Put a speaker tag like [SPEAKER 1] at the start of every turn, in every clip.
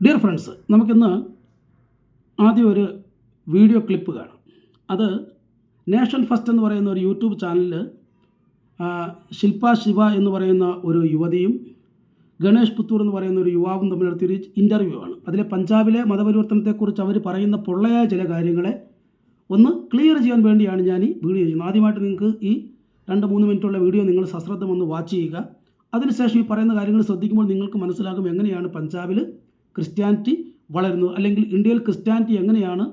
[SPEAKER 1] Dear friends, നമുക്കിന്ന് ആദ്യം ഒരു വീഡിയോ ക്ലിപ്പ് കാണാം. അത് നേഷൻ ഫസ്റ്റ് എന്ന് പറയുന്ന ഒരു യൂട്യൂബ് ചാനലിൽ ശില്പ ശിവ എന്ന് പറയുന്ന ഒരു യുവതിയും ഗണേഷ് പുത്തൂർ എന്ന് പറയുന്ന ഒരു യുവാവും തമ്മിൽ നടത്തിയൊരു ഇൻ്റർവ്യൂ ആണ്. അതിലെ പഞ്ചാബിലെ മതപരിവർത്തനത്തെക്കുറിച്ച് അവർ പറയുന്ന പൊള്ളയായ ചില കാര്യങ്ങളെ ഒന്ന് ക്ലിയർ ചെയ്യാൻ വേണ്ടിയാണ് ഞാൻ ഈ വീഡിയോ ചെയ്യുന്നത്. ആദ്യമായിട്ട് നിങ്ങൾക്ക് ഈ 2-3 മിനിറ്റുള്ള വീഡിയോ നിങ്ങൾ സശ്രദ്ധം ഒന്ന് വാച്ച് ചെയ്യുക. അതിനുശേഷം ഈ പറയുന്ന കാര്യങ്ങൾ ശ്രദ്ധിക്കുമ്പോൾ നിങ്ങൾക്ക് മനസ്സിലാകും എങ്ങനെയാണ് പഞ്ചാബിൽ ക്രിസ്ത്യാനിറ്റി വളരുന്നത്, അല്ലെങ്കിൽ ഇന്ത്യയിൽ ക്രിസ്ത്യാനിറ്റി എങ്ങനെയാണ്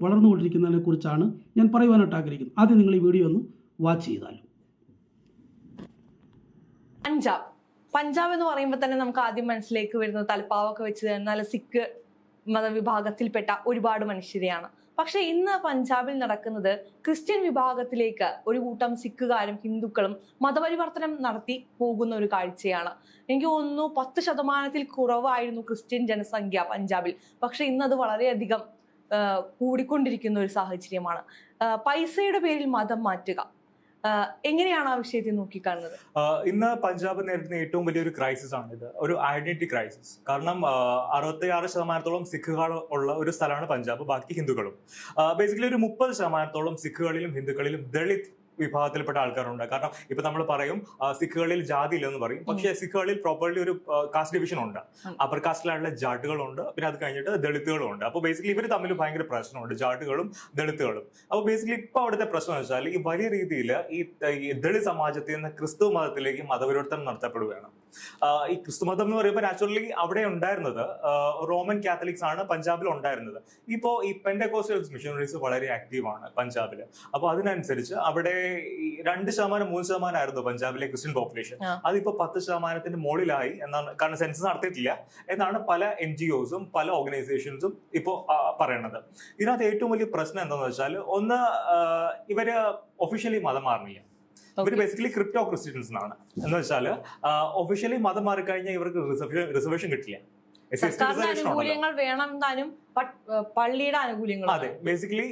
[SPEAKER 1] വളർന്നുകൊണ്ടിരിക്കുന്നതിനെ കുറിച്ചാണ് ഞാൻ പറയുവാനായിട്ട് ആഗ്രഹിക്കുന്നത്. ആദ്യം നിങ്ങൾ ഈ വീഡിയോ ഒന്ന് വാച്ച് ചെയ്താലും.
[SPEAKER 2] പഞ്ചാബ് എന്ന് പറയുമ്പോൾ തന്നെ നമുക്ക് ആദ്യം മനസ്സിലേക്ക് വരുന്നത് തലപ്പാവൊക്കെ വെച്ച് നല്ല സിഖ് മതവിഭാഗത്തിൽപ്പെട്ട ഒരുപാട് മനുഷ്യരെയാണ്. പക്ഷെ ഇന്ന് പഞ്ചാബിൽ നടക്കുന്നത് ക്രിസ്ത്യൻ വിഭാഗത്തിലേക്ക് ഒരു കൂട്ടം സിഖുകാരും ഹിന്ദുക്കളും മതപരിവർത്തനം നടത്തി പോകുന്ന ഒരു കാഴ്ചയാണ്. എനിക്ക് തോന്നുന്നു 10% കുറവായിരുന്നു ക്രിസ്ത്യൻ ജനസംഖ്യ പഞ്ചാബിൽ. പക്ഷെ ഇന്ന് അത് വളരെയധികം കൂടിക്കൊണ്ടിരിക്കുന്ന ഒരു സാഹചര്യമാണ്. പൈസയുടെ പേരിൽ മതം മാറ്റുക, എങ്ങനെയാണ് ആ വിഷയത്തെ നോക്കിക്കാണുന്നത്?
[SPEAKER 3] ഇന്ന് പഞ്ചാബ് നേരിടുന്ന ഏറ്റവും വലിയൊരു ക്രൈസിസ് ആണ് ഇത്, ഒരു ഐഡന്റിറ്റി ക്രൈസിസ്. കാരണം 66% സിഖുകൾ ഉള്ള ഒരു സ്ഥലമാണ് പഞ്ചാബ്, ബാക്കി ഹിന്ദുക്കളും. ബേസിക്കലി ഒരു 30% സിഖുകളിലും ഹിന്ദുക്കളിലും ദളിത് വിഭാഗത്തിൽപ്പെട്ട ആൾക്കാരുണ്ട്. കാരണം ഇപ്പൊ നമ്മൾ പറയും സിഖുകളിൽ ജാതി ഇല്ലെന്ന് പറയും, പക്ഷേ സിഖുകളിൽ പ്രോപ്പർലി ഒരു കാസ്റ്റ് ഡിവിഷൻ ഉണ്ട്. അപ്പർ കാസ്റ്റിലായിട്ടുള്ള ജാട്ടുകളുണ്ട്, പിന്നെ അത് കഴിഞ്ഞിട്ട് ദളിതുകളും ഉണ്ട്. അപ്പോൾ ബേസിക്കലി ഇവർ തമ്മിൽ ഭയങ്കര പ്രശ്നമുണ്ട്, ജാട്ടുകളും ദളിതുകളും. അപ്പോൾ ബേസിക്കലി ഇപ്പൊ അവിടുത്തെ പ്രശ്നം എന്ന് വെച്ചാൽ ഈ വലിയ രീതിയിൽ ഈ ദളിത് സമാജത്തിൽ നിന്ന് ക്രിസ്തു മതത്തിലേക്ക് മതപരിവർത്തനം നടത്തപ്പെടുകയാണ്. ഈ ക്രിസ്തു മതം എന്ന് പറയുമ്പോൾ നാച്ചുറലി അവിടെ ഉണ്ടായിരുന്നത് റോമൻ കാത്തലിക്സ് ആണ് പഞ്ചാബിൽ ഉണ്ടായിരുന്നത്. ഇപ്പോ ഈ പെന്റക്കോസ്റ്റൽ മിഷണറീസ് വളരെ ആക്റ്റീവാണ് പഞ്ചാബിൽ. അപ്പോൾ അതിനനുസരിച്ച് അവിടെ 2%-3% ആയിരുന്നു പഞ്ചാബിലെ ക്രിസ്ത്യൻ പോപ്പുലേഷൻ. അതിപ്പോ 10% മുകളിലായി എന്നാണ്, കാരണം സെൻസസ് നടത്തിയിട്ടില്ല എന്നാണ് പല NGOസും പല ഓർഗനൈസേഷൻസും ഇപ്പോ പറയുന്നത്. ഇതിനകത്ത് ഏറ്റവും വലിയ പ്രശ്നം എന്താണെന്ന് വെച്ചാൽ, ഒന്ന് ഇവര് ഒഫീഷ്യലി മതം മാറുന്നില്ല. ഇവര് ബേസിക്കലി ക്രിപ്റ്റോ ക്രിസ്ത്യൻസ് എന്നാണ്. എന്ന് വെച്ചാൽ ഒഫീഷ്യലി മതം മാറിക്കഴിഞ്ഞാൽ ഇവർക്ക് റിസർവേഷൻ കിട്ടില്ല.
[SPEAKER 2] പള്ളിയുടെ ആനുകൂല്യങ്ങൾ,
[SPEAKER 3] അതെ, ബേസിക്കലി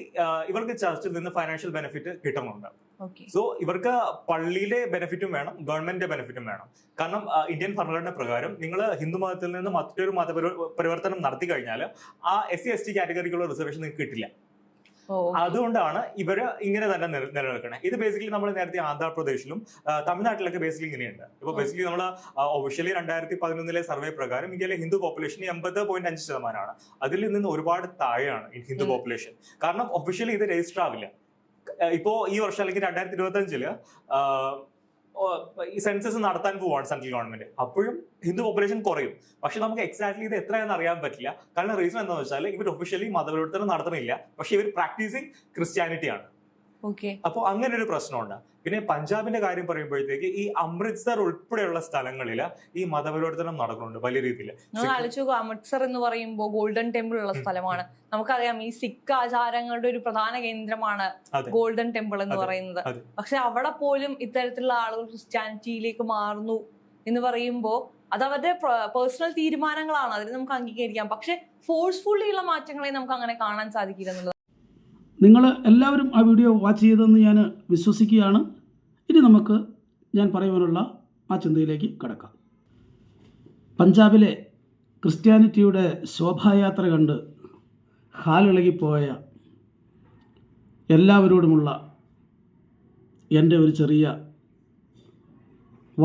[SPEAKER 3] ഇവർക്ക് ചർച്ചിൽ നിന്ന് ഫൈനാൻഷ്യൽ ബെനിഫിറ്റ് കിട്ടുന്നുണ്ട്. സോ ഇവർക്ക് പള്ളിയിലെ ബെനിഫിറ്റും വേണം, ഗവൺമെന്റിന്റെ ബെനിഫിറ്റും വേണം. കാരണം ഇന്ത്യൻ ഭരണഘടന പ്രകാരം നിങ്ങൾ ഹിന്ദു മതത്തിൽ നിന്ന് മറ്റൊരു മതപരിവർത്തനം നടത്തി കഴിഞ്ഞാൽ ആ SC/ST കാറ്റഗറിക്കുള്ള റിസർവേഷൻ നിങ്ങൾക്ക് കിട്ടില്ല. അതുകൊണ്ടാണ് ഇവര് ഇങ്ങനെ തന്നെ നിലനിൽക്കണേ. ഇത് ബേസിക്കലി നമ്മൾ നേരത്തെ ആന്ധ്രാപ്രദേശിലും തമിഴ്നാട്ടിലൊക്കെ ബേസിക്കലി ഇങ്ങനെയുണ്ട്. ഇപ്പൊ ബേസിക്കലി നമ്മൾ ഒഫീഷ്യലി 2011 സർവേ പ്രകാരം ഇന്ത്യയിലെ ഹിന്ദു പോപ്പുലേഷൻ 80.5%. അതിൽ നിന്ന് ഒരുപാട് താഴെയാണ് ഈ ഹിന്ദു പോപ്പുലേഷൻ. കാരണം ഒഫീഷ്യലി ഇത് രജിസ്റ്റർ ആവില്ല. ഇപ്പോ ഈ വർഷം അല്ലെങ്കിൽ 2025 ഈ സെൻസസ് നടത്താൻ പോവാണ് സെൻട്രൽ ഗവൺമെന്റ്. അപ്പോഴും ഹിന്ദു പോപ്പുലേഷൻ കുറയും. പക്ഷെ നമുക്ക് എക്സാക്ട്ലി ഇത് എത്രയാണെന്ന് അറിയാൻ പറ്റില്ല. കാരണം റീസൺ എന്താണെന്ന് വെച്ചാൽ ഇവർ ഒഫീഷ്യലി മതപരിവർത്തനം നടത്തുന്നില്ല, പക്ഷെ ഇവർ പ്രാക്ടീസിങ് ക്രിസ്ത്യാനിറ്റി ആണ്. അപ്പോൾ അങ്ങനെ ഒരു പ്രശ്നമുണ്ട്. പിന്നെ പഞ്ചാബിന്റെ കാര്യം പറയുമ്പോഴത്തേക്ക് ഈ അമൃത്സർ ഉൾപ്പെടെയുള്ള സ്ഥലങ്ങളിൽ ഈ മതപരിവർത്തനം നടക്കുന്നുണ്ട് വലിയ രീതിയിൽ.
[SPEAKER 2] അമൃത്സർ എന്ന് പറയുമ്പോൾ ഗോൾഡൻ ടെമ്പിൾ ഉള്ള സ്ഥലമാണ്. നമുക്കറിയാം ഈ സിഖ് ആചാരങ്ങളുടെ ഒരു പ്രധാന കേന്ദ്രമാണ് ഗോൾഡൻ ടെമ്പിൾ എന്ന് പറയുന്നത്. പക്ഷെ അവിടെ പോലും ഇത്തരത്തിലുള്ള ആളുകൾ ക്രിസ്ത്യാനിറ്റിയിലേക്ക് മാറുന്നു എന്ന് പറയുമ്പോൾ അത് അവരുടെ പേഴ്സണൽ തീരുമാനങ്ങളാണ്, അതിന് നമുക്ക് അംഗീകരിക്കാം. പക്ഷെ ഫോഴ്സ്ഫുള്ളി ഉള്ള മാറ്റങ്ങളെ നമുക്ക് അങ്ങനെ കാണാൻ സാധിക്കില്ല എന്നുള്ളത്.
[SPEAKER 1] നിങ്ങൾ എല്ലാവരും ആ വീഡിയോ വാച്ച് ചെയ്തെന്ന് ഞാൻ വിശ്വസിക്കുകയാണ്. ഇനി നമുക്ക് ഞാൻ പറയുവാനുള്ള ആ ചിന്തയിലേക്ക് കടക്കാം. പഞ്ചാബിലെ ക്രിസ്ത്യാനിറ്റിയുടെ ശോഭായാത്ര കണ്ട് ഹാലിളകിപ്പോയ എല്ലാവരോടുമുള്ള എൻ്റെ ഒരു ചെറിയ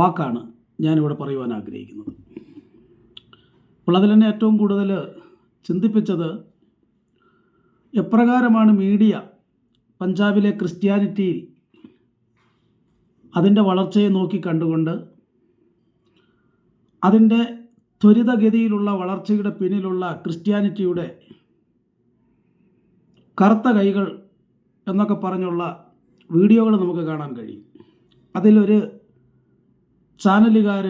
[SPEAKER 1] വാക്കാണ് ഞാനിവിടെ പറയുവാൻ ആഗ്രഹിക്കുന്നത്. അപ്പോൾ അതിൽ എന്നെ ഏറ്റവും കൂടുതൽ ചിന്തിപ്പിച്ചത് എപ്രകാരമാണ് മീഡിയ പഞ്ചാബിലെ ക്രിസ്ത്യാനിറ്റിയിൽ അതിൻ്റെ വളർച്ചയെ നോക്കി കണ്ടുകൊണ്ട് അതിൻ്റെ ത്വരിതഗതിയിലുള്ള വളർച്ചയുടെ പിന്നിലുള്ള ക്രിസ്ത്യാനിറ്റിയുടെ കറുത്ത കൈകൾ എന്നൊക്കെ പറഞ്ഞുള്ള വീഡിയോകൾ നമുക്ക് കാണാൻ കഴിയും. അതിലൊരു ചാനലുകാർ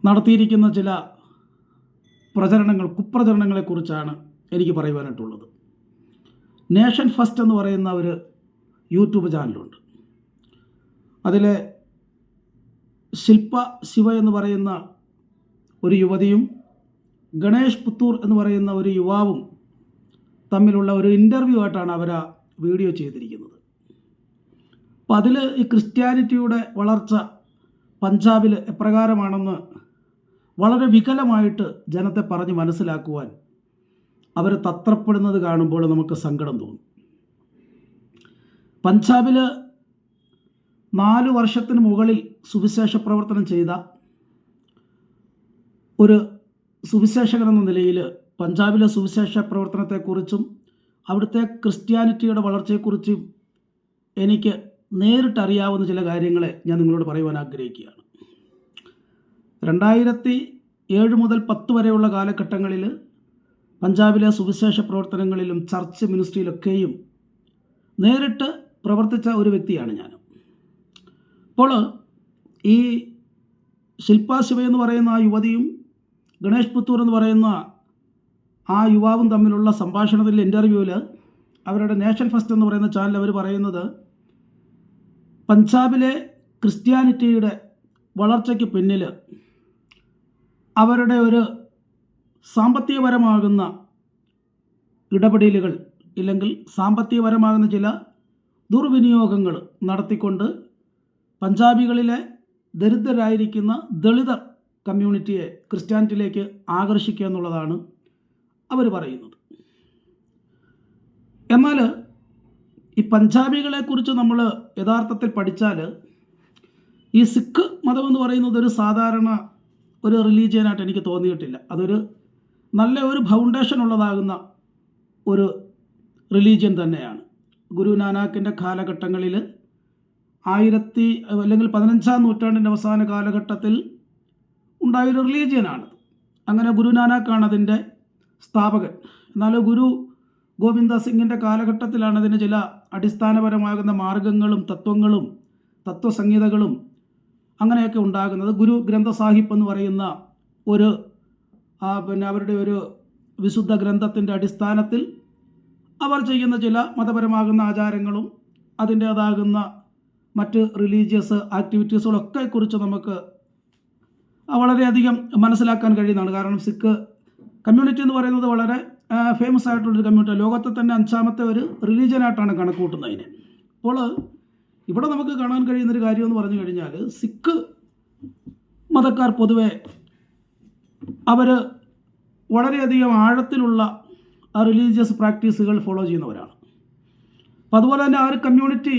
[SPEAKER 1] നടത്തിയിരിക്കുന്ന ചില കുപ്രചരണങ്ങളെക്കുറിച്ചാണ് എനിക്ക് പറയുവാനായിട്ടുള്ളത്. നേഷൻ ഫസ്റ്റ് എന്ന് പറയുന്ന ഒരു യൂട്യൂബ് ചാനലുണ്ട്. അതിലെ ശില്പ ശിവ എന്ന് പറയുന്ന ഒരു യുവതിയും ഗണേഷ് പുത്തൂർ എന്ന് പറയുന്ന ഒരു യുവാവും തമ്മിലുള്ള ഒരു ഇൻ്റർവ്യൂ ആയിട്ടാണ് അവർ ആ വീഡിയോ ചെയ്തിരിക്കുന്നത്. അപ്പോൾ അതിൽ ഈ ക്രിസ്ത്യാനിറ്റിയുടെ വളർച്ച പഞ്ചാബിൽ എപ്രകാരമാണെന്ന് വളരെ വികലമായിട്ട് ജനത്തെ പറഞ്ഞ് മനസ്സിലാക്കുവാൻ അവർ തത്രപ്പെടുന്നത് കാണുമ്പോൾ നമുക്ക് സങ്കടം തോന്നും. പഞ്ചാബിൽ 4 വർഷത്തിന് മുകളിൽ സുവിശേഷ പ്രവർത്തനം ചെയ്ത ഒരു സുവിശേഷകൻ എന്ന നിലയിൽ പഞ്ചാബിലെ സുവിശേഷ പ്രവർത്തനത്തെക്കുറിച്ചും അവിടുത്തെ ക്രിസ്ത്യാനിറ്റിയുടെ വളർച്ചയെക്കുറിച്ചും എനിക്ക് നേരിട്ടറിയാവുന്ന ചില കാര്യങ്ങളെ ഞാൻ നിങ്ങളോട് പറയുവാൻ ആഗ്രഹിക്കുകയാണ്. 2007 മുതൽ 10 വരെയുള്ള കാലഘട്ടങ്ങളിൽ പഞ്ചാബിലെ സുവിശേഷ പ്രവർത്തനങ്ങളിലും ചർച്ച് മിനിസ്ട്രിയിലൊക്കെയും നേരിട്ട് പ്രവർത്തിച്ച ഒരു വ്യക്തിയാണ് ഞാൻ. അപ്പോൾ ഈ ശില്പ ശിവ എന്ന് പറയുന്ന ആ യുവതിയും ഗണേഷ് പുത്തൂർ എന്ന് പറയുന്ന ആ യുവാവും തമ്മിലുള്ള സംഭാഷണത്തിൽ ഇൻ്റർവ്യൂവിൽ അവരുടെ നേഷൻ ഫസ്റ്റ് എന്ന് പറയുന്ന ചാനൽ അവർ പറയുന്നത് പഞ്ചാബിലെ ക്രിസ്ത്യാനിറ്റിയുടെ വളർച്ചയ്ക്ക് പിന്നിൽ അവരുടെ ഒരു സാമ്പത്തികപരമാകുന്ന ഇടപെടലുകൾ ഇല്ലെങ്കിൽ സാമ്പത്തികപരമാകുന്ന ചില ദുർവിനിയോഗങ്ങൾ നടത്തിക്കൊണ്ട് പഞ്ചാബികളിലെ ദരിദ്രരായിരിക്കുന്ന ദളിതർ കമ്മ്യൂണിറ്റിയെ ക്രിസ്ത്യാനിറ്റിയിലേക്ക് ആകർഷിക്കുക എന്നുള്ളതാണ് അവർ പറയുന്നത്. എന്നാൽ ഈ പഞ്ചാബികളെക്കുറിച്ച് നമ്മൾ യഥാർത്ഥത്തിൽ പഠിച്ചാൽ ഈ സിഖ് മതം എന്ന് പറയുന്നത് ഒരു സാധാരണ ഒരു റിലീജിയനായിട്ട് എനിക്ക് തോന്നിയിട്ടില്ല. അതൊരു നല്ല ഒരു ഫൗണ്ടേഷൻ ഉള്ളതാകുന്ന ഒരു റിലീജിയൻ തന്നെയാണ്. ഗുരു നാനാക്കിൻ്റെ കാലഘട്ടങ്ങളിൽ 15ാം നൂറ്റാണ്ടിൻ്റെ അവസാന കാലഘട്ടത്തിൽ ഉണ്ടായൊരു റിലീജിയനാണ്. അങ്ങനെ ഗുരു നാനാക്കാണ് അതിൻ്റെ സ്ഥാപകൻ. എന്നാൽ ഗുരു ഗോവിന്ദ സിംഗിൻ്റെ കാലഘട്ടത്തിലാണ് അതിന് ചില അടിസ്ഥാനപരമാകുന്ന മാർഗങ്ങളും തത്വങ്ങളും തത്വസംഹിതകളും അങ്ങനെയൊക്കെ ഉണ്ടാകുന്നത്. ഗുരു ഗ്രന്ഥ സാഹിബ് എന്ന് പറയുന്ന ഒരു അവരുടെ ഒരു വിശുദ്ധ ഗ്രന്ഥത്തിൻ്റെ അടിസ്ഥാനത്തിൽ അവർ ചെയ്യുന്ന ചില മതപരമാകുന്ന ആചാരങ്ങളും അതിൻ്റേതാകുന്ന മറ്റ് റിലീജിയസ് ആക്ടിവിറ്റീസുകളൊക്കെ കുറിച്ച് നമുക്ക് വളരെയധികം മനസ്സിലാക്കാൻ കഴിയുന്നതാണ്. കാരണം സിഖ് കമ്മ്യൂണിറ്റി എന്ന് പറയുന്നത് വളരെ ഫേമസ് ആയിട്ടുള്ളൊരു കമ്മ്യൂണിറ്റി, ലോകത്തെ തന്നെ 5ാമത്തെ ഒരു റിലീജിയനായിട്ടാണ് കണക്ക് കൂട്ടുന്നതിന്. അപ്പോൾ ഇവിടെ നമുക്ക് കാണാൻ കഴിയുന്നൊരു കാര്യം എന്ന് പറഞ്ഞു കഴിഞ്ഞാൽ സിഖ് മതക്കാർ പൊതുവെ അവർ വളരെയധികം ആഴത്തിലുള്ള റിലീജിയസ് പ്രാക്ടീസുകൾ ഫോളോ ചെയ്യുന്നവരാണ്. അപ്പോൾ അതുപോലെ തന്നെ ആ ഒരു കമ്മ്യൂണിറ്റി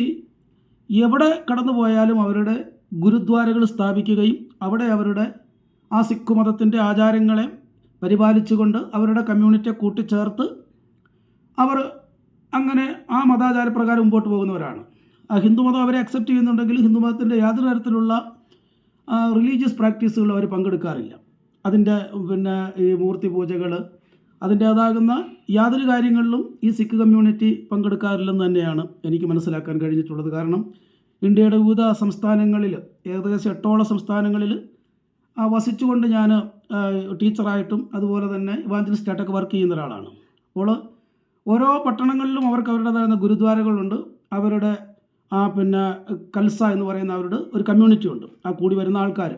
[SPEAKER 1] എവിടെ കടന്നു പോയാലും അവരുടെ ഗുരുദ്വാരകൾ സ്ഥാപിക്കുകയും അവിടെ അവരുടെ ആ സിഖ് മതത്തിൻ്റെ ആചാരങ്ങളെ പരിപാലിച്ചുകൊണ്ട് അവരുടെ കമ്മ്യൂണിറ്റിയെ കൂട്ടിച്ചേർത്ത് അവർ അങ്ങനെ ആ മതാചാരപ്രകാരം മുമ്പോട്ട് പോകുന്നവരാണ്. ഹിന്ദുമതം അവരെ അക്സെപ്റ്റ് ചെയ്യുന്നുണ്ടെങ്കിൽ ഹിന്ദുമതത്തിൻ്റെ യാതൊരു തരത്തിലുള്ള റിലീജിയസ് പ്രാക്ടീസുകൾ അവർ പങ്കെടുക്കാറില്ല. അതിൻ്റെ ഈ മൂർത്തി പൂജകൾ അതിൻ്റേതാകുന്ന യാതൊരു കാര്യങ്ങളിലും ഈ സിഖ് കമ്മ്യൂണിറ്റി പങ്കെടുക്കാറില്ലെന്ന് തന്നെയാണ് എനിക്ക് മനസ്സിലാക്കാൻ കഴിഞ്ഞിട്ടുള്ളത്. കാരണം ഇന്ത്യയുടെ വിവിധ സംസ്ഥാനങ്ങളിൽ ഏകദേശം 8ഓളം സംസ്ഥാനങ്ങളിൽ വസിച്ചുകൊണ്ട് ഞാൻ ടീച്ചറായിട്ടും അതുപോലെ തന്നെ ഇവാഞ്ചലിസ്റ്റായിട്ടൊക്കെ വർക്ക് ചെയ്യുന്ന ഒരാളാണ്. അപ്പോൾ ഓരോ പട്ടണങ്ങളിലും അവർക്ക് അവരുടേതാകുന്ന ഗുരുദ്വാരകളുണ്ട്. അവരുടെ കൽസ എന്ന് പറയുന്ന അവരുടെ ഒരു കമ്മ്യൂണിറ്റി ഉണ്ട്. ആ കൂടി വരുന്ന ആൾക്കാർ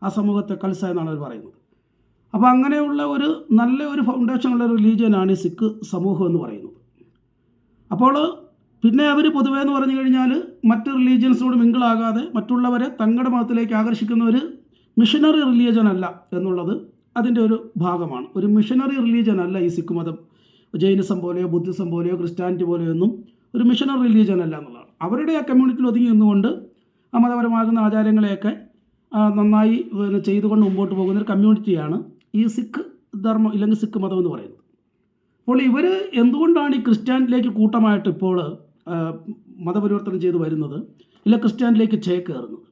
[SPEAKER 1] ആ സമൂഹത്തെ കൽസ എന്നാണ് അവർ പറയുന്നത്. അപ്പോൾ അങ്ങനെയുള്ള ഒരു നല്ല ഒരു ഫൗണ്ടേഷനുള്ള റിലീജിയനാണ് ഈ സിഖ് സമൂഹം എന്ന് പറയുന്നത്. അപ്പോൾ പിന്നെ അവർ പൊതുവേ എന്ന് പറഞ്ഞു കഴിഞ്ഞാൽ മറ്റ് റിലീജിയൻസിനോട് മിങ്കിളാകാതെ മറ്റുള്ളവരെ തങ്ങളുടെ മതത്തിലേക്ക് ആകർഷിക്കുന്ന ഒരു മിഷനറി റിലീജിയൻ അല്ല എന്നുള്ളത് അതിൻ്റെ ഒരു ഭാഗമാണ്. ഒരു മിഷനറി റിലീജിയൻ അല്ല ഈ സിഖ് മതം. ജൈനിസം പോലെയോ ബുദ്ധിസം പോലെയോ ക്രിസ്ത്യാനിറ്റി പോലെയോ ഒന്നും ഒരു മിഷനറി റിലീജിയൻ അല്ല എന്നുള്ളതാണ്. അവരുടെ ആ കമ്മ്യൂണിറ്റിയിൽ ഒതുങ്ങി നിന്നുകൊണ്ട് ആ മതപരമാകുന്ന ആചാരങ്ങളെയൊക്കെ നന്നായി ചെയ്തുകൊണ്ട് മുമ്പോട്ട് പോകുന്ന ഒരു കമ്മ്യൂണിറ്റിയാണ് ഈ സിഖ് ധർമ്മം ഇല്ലെങ്കിൽ സിഖ് മതം എന്ന് പറയുന്നത്. അപ്പോൾ ഇവർ എന്തുകൊണ്ടാണ് ഈ ക്രിസ്ത്യാനിറ്റിയിലേക്ക് കൂട്ടമായിട്ട് ഇപ്പോൾ മതപരിവർത്തനം ചെയ്ത് വരുന്നത്, ഇല്ല ക്രിസ്ത്യാനിറ്റിയിലേക്ക് ചേക്കേറുന്നത്?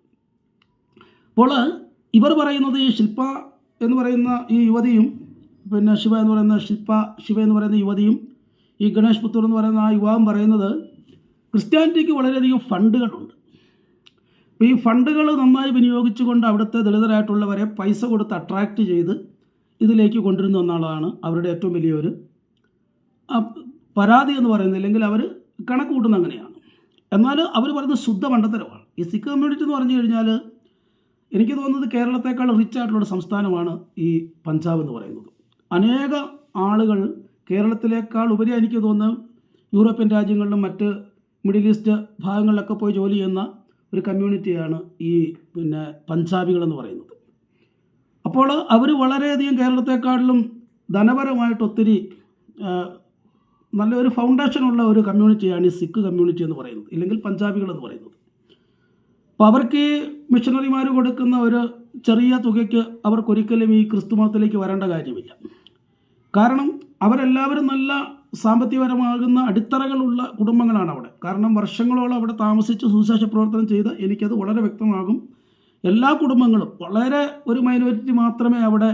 [SPEAKER 1] അപ്പോൾ ഇവർ പറയുന്നത് ഈ ശില്പ എന്ന് പറയുന്ന ഈ യുവതിയും ശിവ എന്ന് പറയുന്ന ശിവ എന്ന് പറയുന്ന യുവതിയും ഈ ഗണേഷ് പുത്തൂർ എന്ന് പറയുന്ന ആ യുവാവും പറയുന്നത് ക്രിസ്ത്യാനിറ്റിക്ക് വളരെയധികം ഫണ്ടുകളുണ്ട്. അപ്പോൾ ഈ ഫണ്ടുകൾ നന്നായി വിനിയോഗിച്ചുകൊണ്ട് അവിടുത്തെ ദളിതരായിട്ടുള്ളവരെ പൈസ കൊടുത്ത് അട്രാക്റ്റ് ചെയ്ത് ഇതിലേക്ക് കൊണ്ടുവരുന്നു എന്നുള്ളതാണ് അവരുടെ ഏറ്റവും വലിയൊരു പരാതി എന്ന് പറയുന്നത്. അല്ലെങ്കിൽ അവർ കണക്ക് കൂട്ടുന്നത് അങ്ങനെയാണ്. എന്നാൽ അവർ പറയുന്നത് ശുദ്ധ മണ്ടത്തരമാണ്. ഈ സിഖ് കമ്മ്യൂണിറ്റി എന്ന് പറഞ്ഞു കഴിഞ്ഞാൽ എനിക്ക് തോന്നുന്നത് കേരളത്തെക്കാൾ റിച്ച് ആയിട്ടുള്ളൊരു സംസ്ഥാനമാണ് ഈ പഞ്ചാബ് എന്ന് പറയുന്നത്. അനേക ആളുകൾ കേരളത്തിലേക്കാൾ ഉപരി എനിക്ക് തോന്നുന്നു യൂറോപ്യൻ രാജ്യങ്ങളിലും മറ്റ് മിഡിൽ ഈസ്റ്റ് ഭാഗങ്ങളിലൊക്കെ പോയി ജോലി ചെയ്യുന്ന ഒരു കമ്മ്യൂണിറ്റിയാണ് ഈ പഞ്ചാബികളെന്ന് പറയുന്നത്. അപ്പോൾ അപ്പോൾ അവർ വളരെയധികം കേരളത്തെക്കാളിലും ധനപരമായിട്ട് ഒത്തിരി നല്ലൊരു ഫൗണ്ടേഷനുള്ള ഒരു കമ്മ്യൂണിറ്റിയാണ് ഈ സിഖ് കമ്മ്യൂണിറ്റി എന്ന് പറയുന്നത്, ഇല്ലെങ്കിൽ പഞ്ചാബികൾ എന്ന് പറയുന്നത്. അപ്പോൾ അവർക്ക് ഈ മിഷണറിമാർ കൊടുക്കുന്ന ഒരു ചെറിയ തുകയ്ക്ക് അവർക്കൊരിക്കലും ഈ ക്രിസ്തു മതത്തിലേക്ക് വരേണ്ട കാര്യമില്ല. കാരണം അവരെല്ലാവരും നല്ല സാമ്പത്തികപരമാകുന്ന അടിത്തറകളുള്ള കുടുംബങ്ങളാണ് അവിടെ. കാരണം വർഷങ്ങളോളം അവിടെ താമസിച്ച് സുവിശേഷ പ്രവർത്തനം ചെയ്ത് എനിക്കത് വളരെ വ്യക്തമാകും. എല്ലാ കുടുംബങ്ങളും, വളരെ ഒരു മൈനോറിറ്റി മാത്രമേ അവിടെ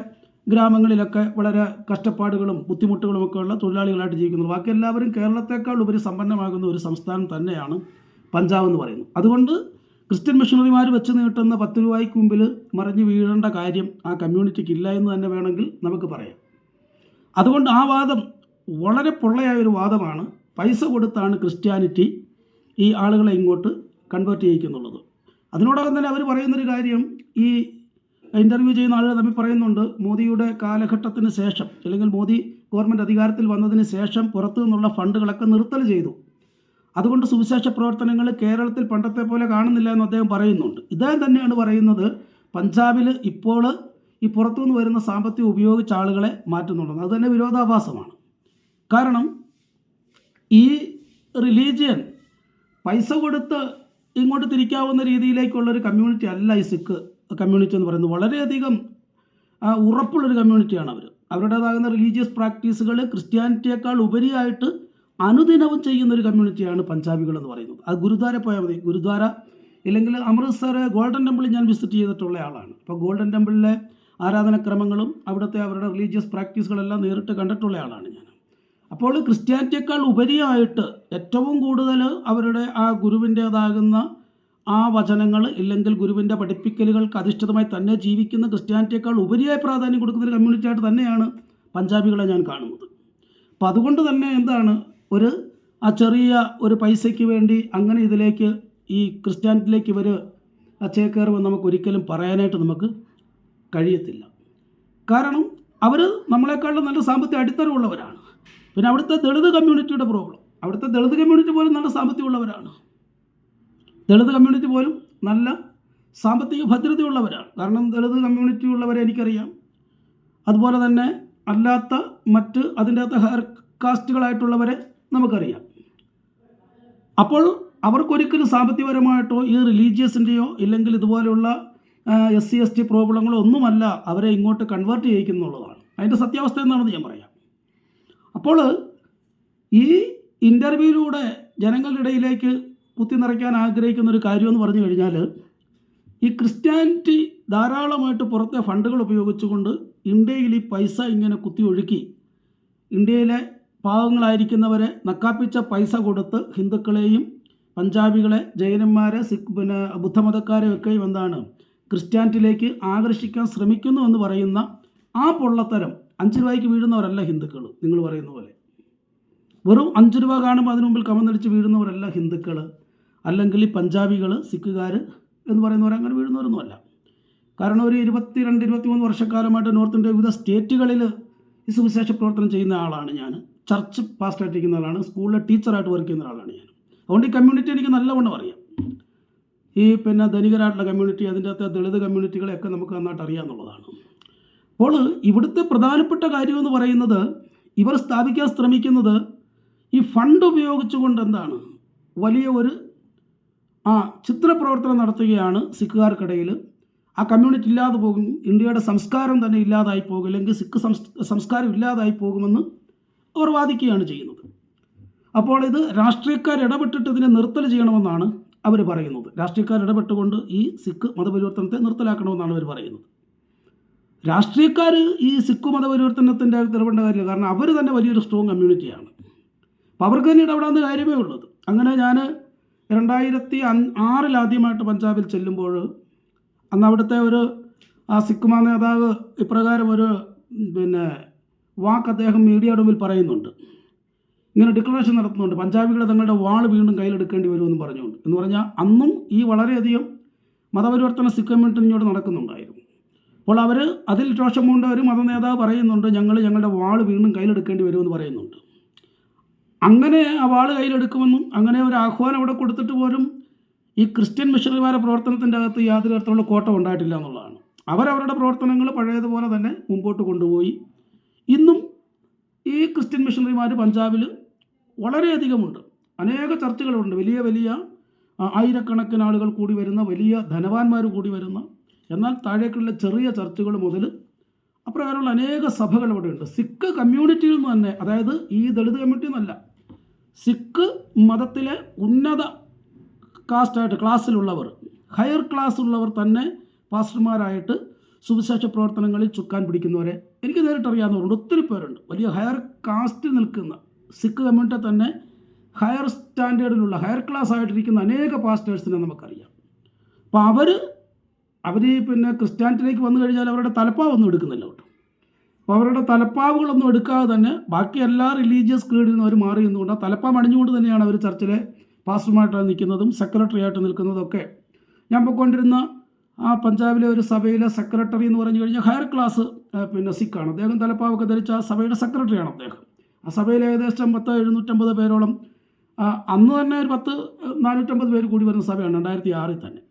[SPEAKER 1] ഗ്രാമങ്ങളിലൊക്കെ വളരെ കഷ്ടപ്പാടുകളും ബുദ്ധിമുട്ടുകളുമൊക്കെ ഉള്ള തൊഴിലാളികളായിട്ട് ജീവിക്കുന്നു. ബാക്കി എല്ലാവരും കേരളത്തെക്കാൾ ഉപരി സമ്പന്നമാകുന്ന ഒരു സംസ്ഥാനം തന്നെയാണ് പഞ്ചാബ് എന്ന് പറയുന്നത്. അതുകൊണ്ട് ക്രിസ്ത്യൻ മിഷണറിമാർ വെച്ച് നീട്ടുന്ന 10 രൂപയ്ക്ക് മുമ്പിൽ മറിഞ്ഞ് വീഴേണ്ട കാര്യം ആ കമ്മ്യൂണിറ്റിക്ക് ഇല്ല എന്ന് തന്നെ വേണമെങ്കിൽ നമുക്ക് പറയാം. അതുകൊണ്ട് ആ വാദം വളരെ പൊള്ളയായൊരു വാദമാണ്. പൈസ കൊടുത്താണ് ക്രിസ്ത്യാനിറ്റി ഈ ആളുകളെ ഇങ്ങോട്ട് കൺവേർട്ട് ചെയ്യിക്കുന്നുള്ളത്. അതിനോടകം തന്നെ അവർ പറയുന്നൊരു കാര്യം, ഈ ഇൻ്റർവ്യൂ ചെയ്യുന്ന ആളുകൾ തമ്മിൽ പറയുന്നുണ്ട്, മോദിയുടെ കാലഘട്ടത്തിന് ശേഷം അല്ലെങ്കിൽ മോദി ഗവൺമെൻറ് അധികാരത്തിൽ വന്നതിന് ശേഷം പുറത്തു നിന്നുള്ള ഫണ്ടുകളൊക്കെ നിർത്തൽ ചെയ്തു. അതുകൊണ്ട് സുവിശേഷ പ്രവർത്തനങ്ങൾ കേരളത്തിൽ പണ്ടത്തെ പോലെ കാണുന്നില്ല എന്ന് അദ്ദേഹം പറയുന്നുണ്ട്. ഇദ്ദേഹം തന്നെയാണ് പറയുന്നത് പഞ്ചാബിൽ ഇപ്പോൾ ഈ പുറത്തുനിന്ന് വരുന്ന സാമ്പത്തികം ഉപയോഗിച്ച ആളുകളെ മാറ്റുന്നുണ്ടെന്ന്. അത് തന്നെ വിരോധാഭാസമാണ്. കാരണം ഈ റിലീജിയൻ പൈസ കൊടുത്ത് ഇങ്ങോട്ട് തിരിക്കാവുന്ന രീതിയിലേക്കുള്ളൊരു കമ്മ്യൂണിറ്റി അല്ല ഈ സിഖ് കമ്മ്യൂണിറ്റി എന്ന് പറയുന്നത്. വളരെയധികം ഉറപ്പുള്ളൊരു കമ്മ്യൂണിറ്റിയാണ് അവർ. അവരുടേതാകുന്ന റിലീജിയസ് പ്രാക്ടീസുകൾ ക്രിസ്ത്യാനിറ്റിയേക്കാൾ ഉപരിയായിട്ട് അനുദിനവും ചെയ്യുന്നൊരു കമ്മ്യൂണിറ്റിയാണ് പഞ്ചാബികൾ എന്ന് പറയുന്നത്. അത് ഗുരുദ്വാര പോയാൽ മതി. ഗുരുദ്വാര ഇല്ലെങ്കിൽ അമൃത്സർ ഗോൾഡൻ ടെമ്പിൾ ഞാൻ വിസിറ്റ് ചെയ്തിട്ടുള്ള ആളാണ്. അപ്പോൾ ഗോൾഡൻ ടെമ്പിളിലെ ആരാധനക്രമങ്ങളും അവിടുത്തെ അവരുടെ റിലീജിയസ് പ്രാക്ടീസുകളെല്ലാം നേരിട്ട് കണ്ടിട്ടുള്ള ആളാണ് ഞാൻ. അപ്പോൾ ക്രിസ്ത്യാനിറ്റിയേക്കാൾ ഉപരിയായിട്ട് ഏറ്റവും കൂടുതൽ അവരുടെ ആ ഗുരുവിൻ്റേതാകുന്ന ആ വചനങ്ങൾ ഇല്ലെങ്കിൽ ഗുരുവിൻ്റെ പഠിപ്പിക്കലുകൾക്ക് അധിഷ്ഠിതമായി തന്നെ ജീവിക്കുന്ന ക്രിസ്ത്യാനിറ്റിയേക്കാൾ ഉപരിയായി പ്രാധാന്യം കൊടുക്കുന്ന ഒരു കമ്മ്യൂണിറ്റിയായിട്ട് തന്നെയാണ് പഞ്ചാബികളെ ഞാൻ കാണുന്നത്. അപ്പോൾ അതുകൊണ്ട് തന്നെ എന്താണ് ആ ചെറിയ ഒരു പൈസയ്ക്ക് വേണ്ടി അങ്ങനെ ഇതിലേക്ക് ഈ ക്രിസ്ത്യാനിറ്റിയിലേക്ക് ഇവർ ചേക്കേറുമെന്ന് നമുക്ക് ഒരിക്കലും പറയാനായിട്ട് നമുക്ക് കഴിയത്തില്ല. കാരണം അവർ നമ്മളെക്കാളും നല്ല സാമ്പത്തിക അടിത്തറയുള്ളവരാണ്. പിന്നെ അവിടുത്തെ ദളിത് കമ്മ്യൂണിറ്റിയുടെ പ്രോബ്ലം, അവിടുത്തെ ദളിത് കമ്മ്യൂണിറ്റി പോലും നല്ല സാമ്പത്തികമുള്ളവരാണ്. ദളിത് കമ്മ്യൂണിറ്റി പോലും നല്ല സാമ്പത്തിക ഭദ്രതയുള്ളവരാണ്. കാരണം ദളിത് കമ്മ്യൂണിറ്റി ഉള്ളവരെ എനിക്കറിയാം. അതുപോലെ തന്നെ അല്ലാത്ത മറ്റ് അതിൻ്റെ അകത്ത് ഹെയർ കാസ്റ്റുകളായിട്ടുള്ളവരെ നമുക്കറിയാം. അപ്പോൾ അവർക്കൊരിക്കലും സാമ്പത്തികപരമായിട്ടോ ഈ റിലീജിയസിൻ്റെയോ ഇല്ലെങ്കിൽ ഇതുപോലെയുള്ള SC ST പ്രോബ്ലങ്ങളോ ഒന്നുമല്ല അവരെ ഇങ്ങോട്ട് കൺവേർട്ട് ചെയ്യിക്കുന്നുള്ളതാണ്. അതിൻ്റെ സത്യാവസ്ഥ എന്താണെന്ന് ഞാൻ പറയാം. അപ്പോൾ ഈ ഇൻ്റർവ്യൂവിലൂടെ ജനങ്ങളുടെ ഇടയിലേക്ക് കുത്തി നിറയ്ക്കാൻ ആഗ്രഹിക്കുന്ന ഒരു കാര്യമെന്ന് പറഞ്ഞു കഴിഞ്ഞാൽ, ഈ ക്രിസ്ത്യാനിറ്റി ധാരാളമായിട്ട് പുറത്തെ ഫണ്ടുകൾ ഉപയോഗിച്ചുകൊണ്ട് ഇന്ത്യയിൽ ഈ പൈസ ഇങ്ങനെ കുത്തി ഒഴുക്കി ഇന്ത്യയിലെ പാവങ്ങളായിരിക്കുന്നവരെ നക്കാപ്പിച്ച പൈസ കൊടുത്ത് ഹിന്ദുക്കളെയും പഞ്ചാബികളെ ജൈനന്മാരെ പിന്നെ ബുദ്ധമതക്കാരെയൊക്കെയും എന്താണ് ക്രിസ്ത്യാനിറ്റിയിലേക്ക് ആകർഷിക്കാൻ ശ്രമിക്കുന്നു എന്ന് പറയുന്ന ആ പൊള്ളത്തരം 5 രൂപയ്ക്ക് വീഴുന്നവരല്ല ഹിന്ദുക്കൾ. നിങ്ങൾ പറയുന്ന പോലെ വെറും 5 രൂപ കാണുമ്പോൾ അതിനു മുമ്പിൽ കമന്നടിച്ച് വീഴുന്നവരല്ല ഹിന്ദുക്കൾ, അല്ലെങ്കിൽ ഈ പഞ്ചാബികൾ സിഖുകാർ എന്ന് പറയുന്നവർ അങ്ങനെ വീഴുന്നവരൊന്നുമല്ല. കാരണം ഒരു 22-23 വർഷക്കാലമായിട്ട് നോർത്ത് ഇന്ത്യ വിവിധ സ്റ്റേറ്റുകളിൽ ഈ സുവിശേഷ പ്രവർത്തനം ചെയ്യുന്ന ആളാണ് ഞാൻ. ചർച്ച് പാസ്റ്ററായിട്ടിരിക്കുന്ന ആളാണ്. സ്കൂളിലെ ടീച്ചറായിട്ട് വർക്ക് ചെയ്യുന്ന ആളാണ് ഞാൻ. അതുകൊണ്ട് ഈ കമ്മ്യൂണിറ്റി എനിക്ക് നല്ലവണ്ണം അറിയാം. ഈ പിന്നെ ധനികരായിട്ടുള്ള കമ്മ്യൂണിറ്റി, അതിൻ്റെ അകത്തെ ദളിത് കമ്മ്യൂണിറ്റികളെയൊക്കെ നമുക്ക് നന്നായിട്ട് അറിയാമെന്നുള്ളതാണ്. അപ്പോൾ ഇവിടുത്തെ പ്രധാനപ്പെട്ട കാര്യമെന്ന് പറയുന്നത്, ഇവർ സ്ഥാപിക്കാൻ ശ്രമിക്കുന്നത് ഈ ഫണ്ട് ഉപയോഗിച്ചുകൊണ്ട് എന്താണ് വലിയ ഒരു ചിത്രപ്രവർത്തനം നടത്തുകയാണ് സിഖുകാർക്കിടയിൽ. ആ കമ്മ്യൂണിറ്റി ഇല്ലാതെ പോകും, ഇന്ത്യയുടെ സംസ്കാരം തന്നെ ഇല്ലാതായി പോകും, അല്ലെങ്കിൽ സിഖ് സംസ്കാരം ഇല്ലാതായി പോകുമെന്ന് അവർ വാദിക്കുകയാണ് ചെയ്യുന്നത്. അപ്പോൾ ഇത് രാഷ്ട്രീയക്കാർ ഇടപെട്ടിട്ട് ഇതിനെ നിർത്തൽ ചെയ്യണമെന്നാണ് അവർ പറയുന്നത്. രാഷ്ട്രീയക്കാർ ഇടപെട്ടുകൊണ്ട് ഈ സിഖ് മതപരിവർത്തനത്തെ നിർത്തലാക്കണമെന്നാണ് അവർ പറയുന്നത്. രാഷ്ട്രീയക്കാർ ഈ സിഖ് മതപരിവർത്തനത്തിൻ്റെ ഇടപെടേണ്ട കാര്യമില്ല. കാരണം അവർ തന്നെ വലിയൊരു സ്ട്രോങ് കമ്മ്യൂണിറ്റിയാണ്. അപ്പോൾ അവർക്ക് തന്നെ ഇടപെടാവുന്ന കാര്യമേ ഉള്ളത്. അങ്ങനെ ഞാൻ 2006 ആദ്യമായിട്ട് പഞ്ചാബിൽ ചെല്ലുമ്പോൾ അന്ന് അവിടുത്തെ ഒരു സിഖ് മത നേതാവ് ഇപ്രകാരം ഒരു പിന്നെ വാക്ക് അദ്ദേഹം മീഡിയയുടെ മുമ്പിൽ പറയുന്നുണ്ട്. ഇങ്ങനെ ഡിക്ലറേഷൻ നടത്തുന്നുണ്ട്, പഞ്ചാബികൾ തങ്ങളുടെ വാൾ വീണ്ടും കയ്യിലെടുക്കേണ്ടി വരുമെന്ന് പറഞ്ഞുകൊണ്ട്. എന്ന് പറഞ്ഞാൽ അന്നും ഈ വളരെയധികം മതപരിവർത്തന സിഖ് കമ്മ്യൂണിറ്റി ഇങ്ങോട്ട് നടക്കുന്നുണ്ടായിരുന്നു. അപ്പോൾ അവർ അതിൽ രോഷം കൊണ്ട് ഒരു മത നേതാവ് പറയുന്നുണ്ട്, ഞങ്ങളുടെ വാൾ വീണ്ടും കയ്യിലെടുക്കേണ്ടി വരുമെന്ന് പറയുന്നുണ്ട്. അങ്ങനെ ആ വാൾ കയ്യിലെടുക്കുമെന്നും അങ്ങനെ ഒരു ആഹ്വാനം അവിടെ കൊടുത്തിട്ട് പോലും ഈ ക്രിസ്ത്യൻ മിഷണറിമാരുടെ പ്രവർത്തനത്തിൻ്റെ അകത്ത് യാതൊരു തരത്തിലുള്ള കോട്ടം ഉണ്ടായിട്ടില്ല എന്നുള്ളതാണ്. അവരവരുടെ പ്രവർത്തനങ്ങൾ പഴയതുപോലെ തന്നെ മുമ്പോട്ട് കൊണ്ടുപോയി. ഇന്നും ഈ ക്രിസ്ത്യൻ മിഷണറിമാർ പഞ്ചാബിൽ വളരെയധികമുണ്ട്. അനേക ചർച്ചുകളുണ്ട്. വലിയ വലിയ ആയിരക്കണക്കിന് ആളുകൾ കൂടി വരുന്ന, വലിയ ധനവാന്മാർ കൂടി വരുന്ന, എന്നാൽ താഴേക്കുള്ള ചെറിയ ചർച്ചുകൾ മുതൽ അപ്രകാരമുള്ള അനേക സഭകൾ ഇവിടെയുണ്ട്. സിഖ് കമ്മ്യൂണിറ്റിയിൽ നിന്ന് തന്നെ, അതായത് ഈ ദളിത് കമ്മ്യൂണിറ്റി എന്നല്ല, സിഖ് മതത്തിലെ ഉന്നത കാസ്റ്റായിട്ട് ക്ലാസ്സിലുള്ളവർ, ഹയർ ക്ലാസ് ഉള്ളവർ തന്നെ പാസ്റ്റർമാരായിട്ട് സുവിശേഷ പ്രവർത്തനങ്ങളിൽ ചുക്കാൻ പിടിക്കുന്നവരെ എനിക്ക് നേരിട്ടറിയാവുന്നവരുണ്ട്. ഒത്തിരി പേരുണ്ട്. വലിയ ഹയർ കാസ്റ്റിൽ നിൽക്കുന്ന സിഖ് കമ്മ്യൂണിറ്റി തന്നെ ഹയർ സ്റ്റാൻഡേർഡിലുള്ള ഹയർ ക്ലാസ് ആയിട്ടിരിക്കുന്ന അനേക പാസ്റ്റേഴ്സിനെ നമുക്കറിയാം. അപ്പോൾ അവർ പിന്നെ ക്രിസ്ത്യാനിറ്റിയിലേക്ക് വന്നു കഴിഞ്ഞാൽ അവരുടെ തലപ്പാവൊന്നും എടുക്കുന്നില്ല കേട്ടോ. അപ്പോൾ അവരുടെ തലപ്പാവുകളൊന്നും എടുക്കാതെ തന്നെ ബാക്കി എല്ലാ റിലീജിയസ് ക്രീഡിൽ നിന്ന് അവർ മാറി നിന്നുകൊണ്ട് ആ തലപ്പാവ് അണിഞ്ഞുകൊണ്ട് തന്നെയാണ് അവർ ചർച്ചിലെ പാസ്റ്റർമാരായിട്ട് നിൽക്കുന്നതും സെക്രട്ടറി ആയിട്ട് നിൽക്കുന്നതൊക്കെ. ഞാൻ പോയിക്കൊണ്ടിരുന്ന ആ പഞ്ചാബിലെ ഒരു സഭയിലെ സെക്രട്ടറി എന്ന് പറഞ്ഞു കഴിഞ്ഞാൽ ഹയർ ക്ലാസ് പിന്നെ സിഖാണ്. അദ്ദേഹം തലപ്പാവൊക്കെ ധരിച്ച ആ സഭയുടെ സെക്രട്ടറിയാണ് അദ്ദേഹം. ആ സഭയിൽ ഏകദേശം 750 പേരോളം, അന്ന് തന്നെ ഒരു 450 പേര് കൂടി വരുന്ന സഭയാണ് 2006 തന്നെ.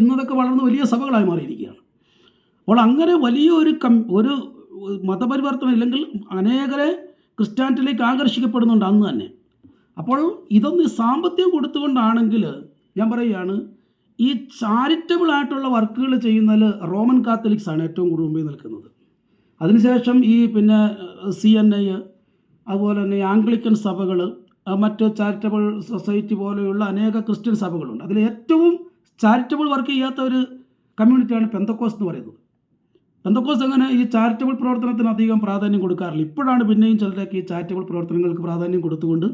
[SPEAKER 1] ഇന്നതൊക്കെ വളർന്ന് വലിയ സഭകളായി മാറിയിരിക്കുകയാണ്. അപ്പോൾ അങ്ങനെ വലിയ ഒരു മതപരിവർത്തനം ഇല്ലെങ്കിൽ അനേകരെ ക്രിസ്ത്യാനിറ്റിയിലേക്ക് ആകർഷിക്കപ്പെടുന്നുണ്ട് അന്ന് തന്നെ. അപ്പോൾ ഇതൊന്ന് സാമ്പത്തികം കൊടുത്തുകൊണ്ടാണെങ്കിൽ ഞാൻ പറയുകയാണ്, ഈ ചാരിറ്റബിൾ ആയിട്ടുള്ള വർക്കുകൾ ചെയ്യുന്നതിൽ റോമൻ കാത്തലിക്സാണ് ഏറ്റവും കൂടുതൽ മുമ്പിൽ നിൽക്കുന്നത്. അതിനുശേഷം ഈ പിന്നെ CNI, അതുപോലെ തന്നെ ആംഗ്ലിക്കൻ സഭകൾ, മറ്റ് ചാരിറ്റബിൾ സൊസൈറ്റി പോലെയുള്ള അനേക ക്രിസ്ത്യൻ സഭകളുണ്ട്. അതിൽ ഏറ്റവും ചാരിറ്റബിൾ വർക്ക് ചെയ്യാത്ത ഒരു കമ്മ്യൂണിറ്റിയാണ് പെന്തക്കോസ്റ്റ് എന്ന് പറയുന്നത്. പെന്തക്കോസ്റ്റ് അങ്ങനെ ഈ ചാരിറ്റബിൾ പ്രവർത്തനത്തിന് അധികം പ്രാധാന്യം കൊടുക്കാറില്ല. ഇപ്പോഴാണ് പിന്നെയും ചിലരൊക്കെ ഈ ചാരിറ്റബിൾ പ്രവർത്തനങ്ങൾക്ക് പ്രാധാന്യം കൊടുത്തുകൊണ്ട്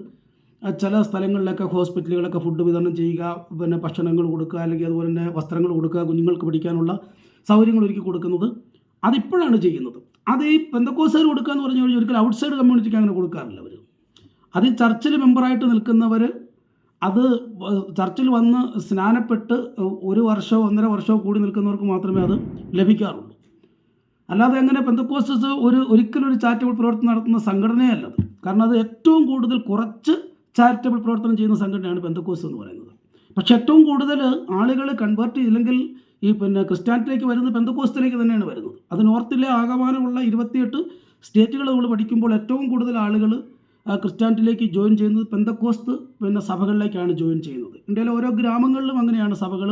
[SPEAKER 1] ചില സ്ഥലങ്ങളിലൊക്കെ ഹോസ്പിറ്റലുകളൊക്കെ ഫുഡ് വിതരണം ചെയ്യുക, പിന്നെ ഭക്ഷണങ്ങൾ കൊടുക്കുക, അല്ലെങ്കിൽ അതുപോലെ തന്നെ വസ്ത്രങ്ങൾ കൊടുക്കുക, കുഞ്ഞുങ്ങൾക്ക് പഠിക്കാനുള്ള സൗകര്യങ്ങൾ ഒരുക്കി കൊടുക്കുന്നത് അതിപ്പോഴാണ് ചെയ്യുന്നത്. അത് ഈ പെന്തക്കോസ്റ്റുകാർ കൊടുക്കുക എന്ന് പറഞ്ഞു കഴിഞ്ഞാൽ ഒരിക്കലും ഔട്ട്സൈഡ് കമ്മ്യൂണിറ്റിക്ക് അങ്ങനെ കൊടുക്കാറില്ല അവർ. അത് ഈ ചർച്ചിൽ മെമ്പറായിട്ട് നിൽക്കുന്നവർ അത് ചർച്ചിൽ വന്ന് സ്നാനപ്പെട്ട് 1 വർഷമോ 1.5 വർഷമോ കൂടി നിൽക്കുന്നവർക്ക് മാത്രമേ അത് ലഭിക്കാറുള്ളൂ. അല്ലാതെ അങ്ങനെ പെന്തക്കോസ്റ്റസ് ഒരിക്കലും ഒരു ചാരിറ്റബിൾ പ്രവർത്തനം നടത്തുന്ന സംഘടനയല്ലത്. കാരണം അത് ഏറ്റവും കൂടുതൽ കുറച്ച് ചാരിറ്റബിൾ പ്രവർത്തനം ചെയ്യുന്ന സംഘടനയാണ് പെന്തക്കോസ്റ്റ് എന്ന് പറയുന്നത്. പക്ഷെ ഏറ്റവും കൂടുതൽ ആളുകൾ കൺവേർട്ട് ചെയ്തില്ലെങ്കിൽ ഈ പിന്നെ ക്രിസ്ത്യാനിറ്റിയിലേക്ക് വരുന്നത് പെന്തക്കോസ്റ്റിലേക്ക് തന്നെയാണ് വരുന്നത്. അത് നോർത്തിലെ ആകമാനമുള്ള 28 സ്റ്റേറ്റുകൾ നമ്മൾ പഠിക്കുമ്പോൾ ഏറ്റവും കൂടുതൽ ആളുകൾ ക്രിസ്ത്യാനിറ്റിയിലേക്ക് ജോയിൻ ചെയ്യുന്നത് പെന്തക്കോസ്ത് പിന്നെ സഭകളിലേക്കാണ് ജോയിൻ ചെയ്യുന്നത്. ഇന്ത്യയിലെ ഓരോ ഗ്രാമങ്ങളിലും അങ്ങനെയാണ് സഭകൾ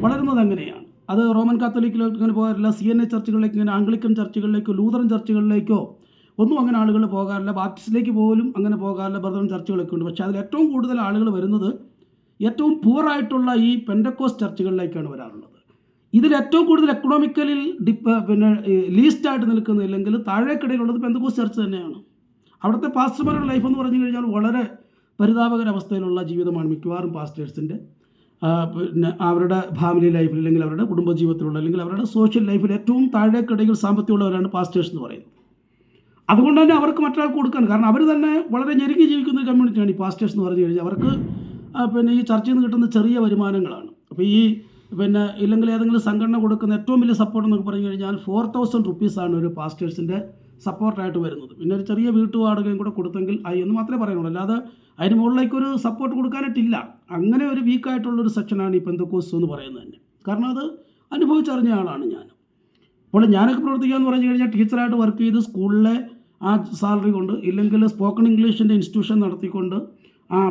[SPEAKER 1] വളരുന്നത്. അങ്ങനെയാണ്. അത് റോമൻ കാത്തലിക്കിലേക്ക് അങ്ങനെ പോകാറില്ല. CNI ചർച്ചുകളിലേക്ക്, ഇങ്ങനെ ആംഗ്ലിക്കൻ ചർച്ചുകളിലേക്കോ ലൂതറൻ ചർച്ചുകളിലേക്കോ ഒന്നും അങ്ങനെ ആളുകൾ പോകാറില്ല. ബാപ്റ്റിസ്റ്റിലേക്ക് പോലും അങ്ങനെ പോകാറില്ല. ബ്രദറൻ ചർച്ചുകളൊക്കെ ഉണ്ട്. പക്ഷേ അതിൽ ഏറ്റവും കൂടുതൽ ആളുകൾ വരുന്നത് ഏറ്റവും പൂറായിട്ടുള്ള ഈ പെന്തക്കോസ്റ്റ് ചർച്ചുകളിലേക്കാണ് വരാറുള്ളത്. ഇതിൽ ഏറ്റവും കൂടുതൽ എക്കണോമിക്കലിൽ പിന്നെ ലീസ്റ്റായിട്ട് നിൽക്കുന്നില്ലെങ്കിൽ താഴേക്കിടയിലുള്ളത് പെന്തക്കോസ്റ്റ് ചർച്ച് തന്നെയാണ്. അവിടുത്തെ പാസ്റ്റർമാരുടെ ലൈഫ് എന്ന് പറഞ്ഞു കഴിഞ്ഞാൽ വളരെ പരിതാപകരാവസ്ഥയിലുള്ള ജീവിതമാണ് മിക്കവാറും പാസ്റ്റേഴ്സിൻ്റെ. പിന്നെ അവരുടെ ഫാമിലി ലൈഫിൽ, അല്ലെങ്കിൽ അവരുടെ കുടുംബജീവിതത്തിലുള്ള, അല്ലെങ്കിൽ അവരുടെ സോഷ്യൽ ലൈഫിൽ ഏറ്റവും താഴേക്കിടയിൽ സാമ്പത്തികമുള്ളവരാണ് പാസ്റ്റേഴ്സ് എന്ന് പറയുന്നത്. അതുകൊണ്ട് തന്നെ അവർക്ക് മറ്റൊരാൾക്ക് കൊടുക്കാൻ, കാരണം അവർ തന്നെ വളരെ ഞെരുങ്ങി ജീവിക്കുന്ന ഒരു കമ്മ്യൂണിറ്റിയാണ് ഈ പാസ്റ്റേഴ്സ് എന്ന് പറഞ്ഞു കഴിഞ്ഞാൽ. അവർക്ക് പിന്നെ ഈ ചർച്ചയിൽ നിന്ന് കിട്ടുന്ന ചെറിയ വരുമാനങ്ങളാണ്. അപ്പോൾ ഈ പിന്നെ ഇല്ലെങ്കിൽ ഏതെങ്കിലും സംഘടന കൊടുക്കുന്ന ഏറ്റവും വലിയ സപ്പോർട്ട് എന്നൊക്കെ പറഞ്ഞു കഴിഞ്ഞാൽ 4000 റുപ്പീസാണ് ഒരു പാസ്റ്റേഴ്സിൻ്റെ സപ്പോർട്ടായിട്ട് വരുന്നത്. പിന്നെ ഒരു ചെറിയ വീട്ടുവാടകയും കൂടെ കൊടുത്തെങ്കിൽ എന്ന് മാത്രമേ പറയുന്നുള്ളൂ. അല്ലാതെ അതിന് മുകളിലേക്കൊരു സപ്പോർട്ട് കൊടുക്കാനായിട്ടില്ല. അങ്ങനെ ഒരു വീക്കായിട്ടുള്ളൊരു സെക്ഷനാണ് ഈ പെന്തക്കോസ്റ്റ് എന്ന് പറയുന്നത് തന്നെ. കാരണം അത് അനുഭവിച്ചറിഞ്ഞ ആളാണ് ഞാൻ. അപ്പോൾ ഞാനൊക്കെ പ്രവർത്തിക്കുക എന്ന് പറഞ്ഞു കഴിഞ്ഞാൽ ടീച്ചറായിട്ട് വർക്ക് ചെയ്ത് സ്കൂളിലെ ആ സാലറി കൊണ്ട്, ഇല്ലെങ്കിൽ സ്പോക്കൺ ഇംഗ്ലീഷിൻ്റെ ഇൻസ്റ്റിറ്റ്യൂഷൻ നടത്തിക്കൊണ്ട്,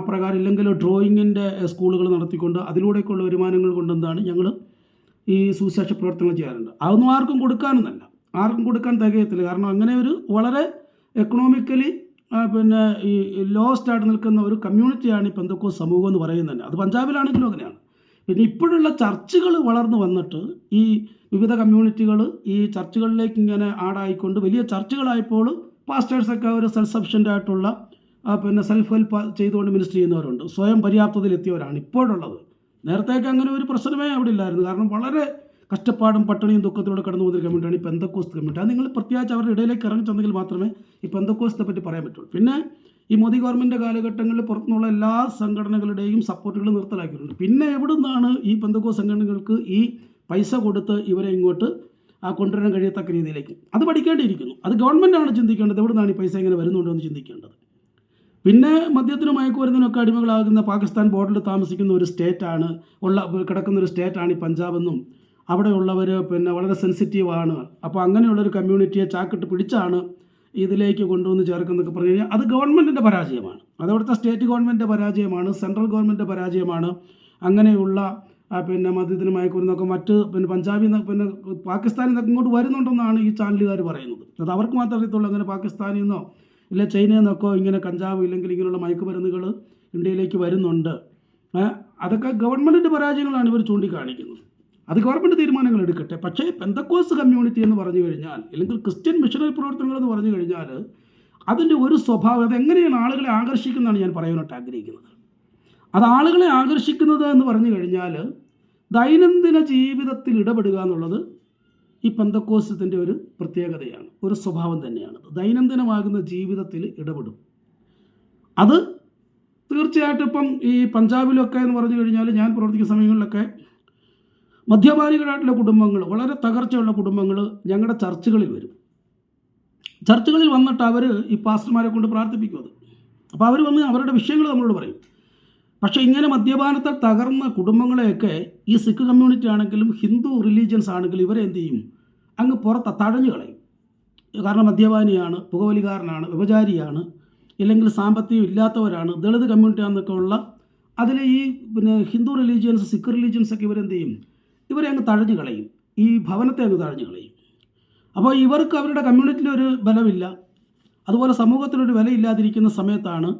[SPEAKER 1] പ്രകാരം ഇല്ലെങ്കിൽ ഡ്രോയിങ്ങിൻ്റെ സ്കൂളുകൾ നടത്തിക്കൊണ്ട് അതിലൂടെയൊക്കെയുള്ള വരുമാനങ്ങൾ കൊണ്ട് എന്താണ് ഞങ്ങൾ ഈ സുവിശേഷ പ്രവർത്തനങ്ങൾ ചെയ്യാറുണ്ട്. അതൊന്നും ആർക്കും കൊടുക്കാനൊന്നല്ല, ആർക്കും കൊടുക്കാൻ തികയത്തില്ല. കാരണം അങ്ങനെ ഒരു വളരെ എക്കണോമിക്കലി പിന്നെ ഈ ലോസ്റ്റായിട്ട് നിൽക്കുന്ന ഒരു കമ്മ്യൂണിറ്റിയാണ് ഈ പെന്തക്കോസ്റ്റ് സമൂഹം എന്ന് പറയുന്നത് തന്നെ. അത് പഞ്ചാബിലാണെങ്കിലും അങ്ങനെയാണ്. പിന്നെ ഇപ്പോഴുള്ള ചർച്ചുകൾ വളർന്നു വന്നിട്ട് ഈ വിവിധ കമ്മ്യൂണിറ്റികൾ ഈ ചർച്ചുകളിലേക്ക് ഇങ്ങനെ ആടായിക്കൊണ്ട് വലിയ ചർച്ചുകളായപ്പോൾ പാസ്റ്റേഴ്സൊക്കെ ഒരു സെൽഫ് സഫിഷ്യൻ്റ് ആയിട്ടുള്ള പിന്നെ സെൽഫ് ഹെൽപ്പ് ചെയ്തുകൊണ്ട് മിനിസ്റ്റർ ചെയ്യുന്നവരുണ്ട്. സ്വയം പര്യാപ്തതയിലെത്തിയവരാണ് ഇപ്പോഴുള്ളത്. നേരത്തേക്ക് അങ്ങനെ ഒരു പ്രശ്നമേ അവിടെ ഇല്ലായിരുന്നു. കാരണം വളരെ കഷ്ടപ്പാടും പട്ടിണിയും ദുഃഖത്തിലൂടെ കടന്നു പോകുന്ന കമ്മ്യൂണിറ്റിയാണ് ഈ പെന്തക്കോസ്റ്റ് കമ്മ്യൂണിറ്റി. അത് നിങ്ങൾ പ്രത്യേകിച്ച് അവരുടെ ഇടയിലേക്ക് ഇറങ്ങി ചെന്നെങ്കിൽ മാത്രമേ ഈ പെന്തക്കോസ്റ്റിനെ പറ്റി പറയാൻ പറ്റുള്ളൂ. പിന്നെ ഈ മോദി ഗവൺമെൻറ് കാലഘട്ടങ്ങളിൽ പുറത്തുനിന്നുള്ള എല്ലാ സംഘടനകളുടെയും സപ്പോർട്ടുകൾ നിർത്തലാക്കിയിട്ടുണ്ട്. പിന്നെ എവിടെ നിന്നാണ് ഈ പെന്തക്കോസ്റ്റ് സംഘടനകൾക്ക് ഈ പൈസ കൊടുത്ത് ഇവരെ ഇങ്ങോട്ട് കൊണ്ടുവരാൻ കഴിയത്തക്ക രീതിയിലേക്ക് അത് പഠിക്കേണ്ടിയിരിക്കുന്നു. അത് ഗവൺമെൻറ്റാണ് ചിന്തിക്കേണ്ടത്. എവിടെ നിന്നാണ് ഈ പൈസ ഇങ്ങനെ വരുന്നുണ്ടോ എന്ന് ചിന്തിക്കേണ്ടത്. പിന്നെ മദ്യത്തിനും മയക്കുമരുന്നിനൊക്കെ അടിമകളാകുന്ന പാകിസ്ഥാൻ ബോർഡറിൽ താമസിക്കുന്ന ഒരു സ്റ്റേറ്റാണ് കിടക്കുന്ന ഒരു സ്റ്റേറ്റാണ് ഈ പഞ്ചാബെന്നും അവിടെയുള്ളവർ പിന്നെ വളരെ സെൻസിറ്റീവാണ്, അപ്പോൾ അങ്ങനെയുള്ളൊരു കമ്മ്യൂണിറ്റിയെ ചാക്കിട്ട് പിടിച്ചാണ് ഇതിലേക്ക് കൊണ്ടുവന്ന് ചേർക്കുന്നതൊക്കെ പറഞ്ഞു കഴിഞ്ഞാൽ അത് ഗവൺമെൻറ്റിൻ്റെ പരാജയമാണ്. അതവിടുത്തെ സ്റ്റേറ്റ് ഗവൺമെൻറ്റിൻ്റെ പരാജയമാണ്, സെൻട്രൽ ഗവൺമെൻറ്റിൻ്റെ പരാജയമാണ്. അങ്ങനെയുള്ള പിന്നെ മദ്യത്തിന് മയക്കുമരുന്നൊക്കെ മറ്റ് പിന്നെ പഞ്ചാബിൽ നിന്ന് പിന്നെ പാകിസ്ഥാനിൽ നിന്നൊക്കെ ഇങ്ങോട്ട് വരുന്നുണ്ടെന്നാണ് ഈ ചാനലുകാർ പറയുന്നത്. അത് അവർക്ക് മാത്രമേ അറിയത്തുള്ളൂ. അങ്ങനെ പാകിസ്ഥാനിൽ നിന്നോ ഇല്ല ചൈനയിൽ നിന്നൊക്കെ ഇങ്ങനെ കഞ്ചാവ് ഇല്ലെങ്കിൽ ഇങ്ങനെയുള്ള മയക്കുമരുന്നുകൾ ഇന്ത്യയിലേക്ക് വരുന്നുണ്ട്. അതൊക്കെ ഗവൺമെൻറ്റിൻ്റെ പരാജയങ്ങളാണ് ഇവർ ചൂണ്ടിക്കാണിക്കുന്നത്. അത് ഗവൺമെൻറ് തീരുമാനങ്ങൾ എടുക്കട്ടെ. പക്ഷേ പെന്തക്കോസ്റ്റ് കമ്മ്യൂണിറ്റി എന്ന് പറഞ്ഞു കഴിഞ്ഞാൽ, അല്ലെങ്കിൽ ക്രിസ്ത്യൻ മിഷണറി പ്രവർത്തനങ്ങൾ എന്ന് പറഞ്ഞു കഴിഞ്ഞാൽ അതിൻ്റെ ഒരു സ്വഭാവം, അതെങ്ങനെയാണ് ആളുകളെ ആകർഷിക്കുന്നതാണ് ഞാൻ പറയാനായിട്ട് ആഗ്രഹിക്കുന്നത്. അത് ആളുകളെ ആകർഷിക്കുന്നത് എന്ന് പറഞ്ഞു കഴിഞ്ഞാൽ ദൈനംദിന ജീവിതത്തിൽ ഇടപെടുക എന്നുള്ളത് ഈ പെന്തക്കോസ്റ്റത്തിൻ്റെ ഒരു പ്രത്യേകതയാണ്, ഒരു സ്വഭാവം തന്നെയാണ്. ദൈനംദിനമാകുന്ന ജീവിതത്തിൽ ഇടപെടും. അത് തീർച്ചയായിട്ടും ഇപ്പം ഈ പഞ്ചാബിലൊക്കെ എന്ന് പറഞ്ഞു കഴിഞ്ഞാൽ ഞാൻ പ്രവർത്തിക്കുന്ന സമയങ്ങളിലൊക്കെ മദ്യപാനികളായിട്ടുള്ള കുടുംബങ്ങൾ, വളരെ തകർച്ചയുള്ള കുടുംബങ്ങൾ ഞങ്ങളുടെ ചർച്ചുകളിൽ വരും. ചർച്ചുകളിൽ വന്നിട്ട് അവർ ഈ പാസ്റ്റർമാരെ കൊണ്ട് പ്രാർത്ഥിപ്പിക്കും. അത് അപ്പോൾ അവർ വന്ന് അവരുടെ വിഷയങ്ങൾ നമ്മളോട് പറയും. പക്ഷേ ഇങ്ങനെ മദ്യപാനത്താൽ തകർന്ന കുടുംബങ്ങളെയൊക്കെ ഈ സിഖ് കമ്മ്യൂണിറ്റി ആണെങ്കിലും ഹിന്ദു റിലീജിയൻസ് ആണെങ്കിലും ഇവരെ എന്ത് ചെയ്യും, അങ്ങ് പുറത്ത് തഴഞ്ഞു കളയും. കാരണം മദ്യപാനിയാണ്, പുകവലിക്കാരനാണ്, വ്യഭിചാരിയാണ്, ഇല്ലെങ്കിൽ സാമ്പത്തികം ഇല്ലാത്തവരാണ്, ദളിത് കമ്മ്യൂണിറ്റി ആണെന്നൊക്കെ ഉള്ള അതിൽ ഈ പിന്നെ ഹിന്ദു റിലീജിയൻസ്, സിഖ് റിലീജിയൻസൊക്കെ ഇവരെന്ത് ചെയ്യും, ഇവരെ അങ്ങ് തഴഞ്ഞു കളയും, ഈ ഭവനത്തെ അങ്ങ് തഴഞ്ഞു കളയും. അപ്പോൾ ഇവർക്ക് അവരുടെ കമ്മ്യൂണിറ്റിയിലൊരു ബലമില്ല, അതുപോലെ സമൂഹത്തിലൊരു വിലയില്ലാതിരിക്കുന്ന സമയത്താണ്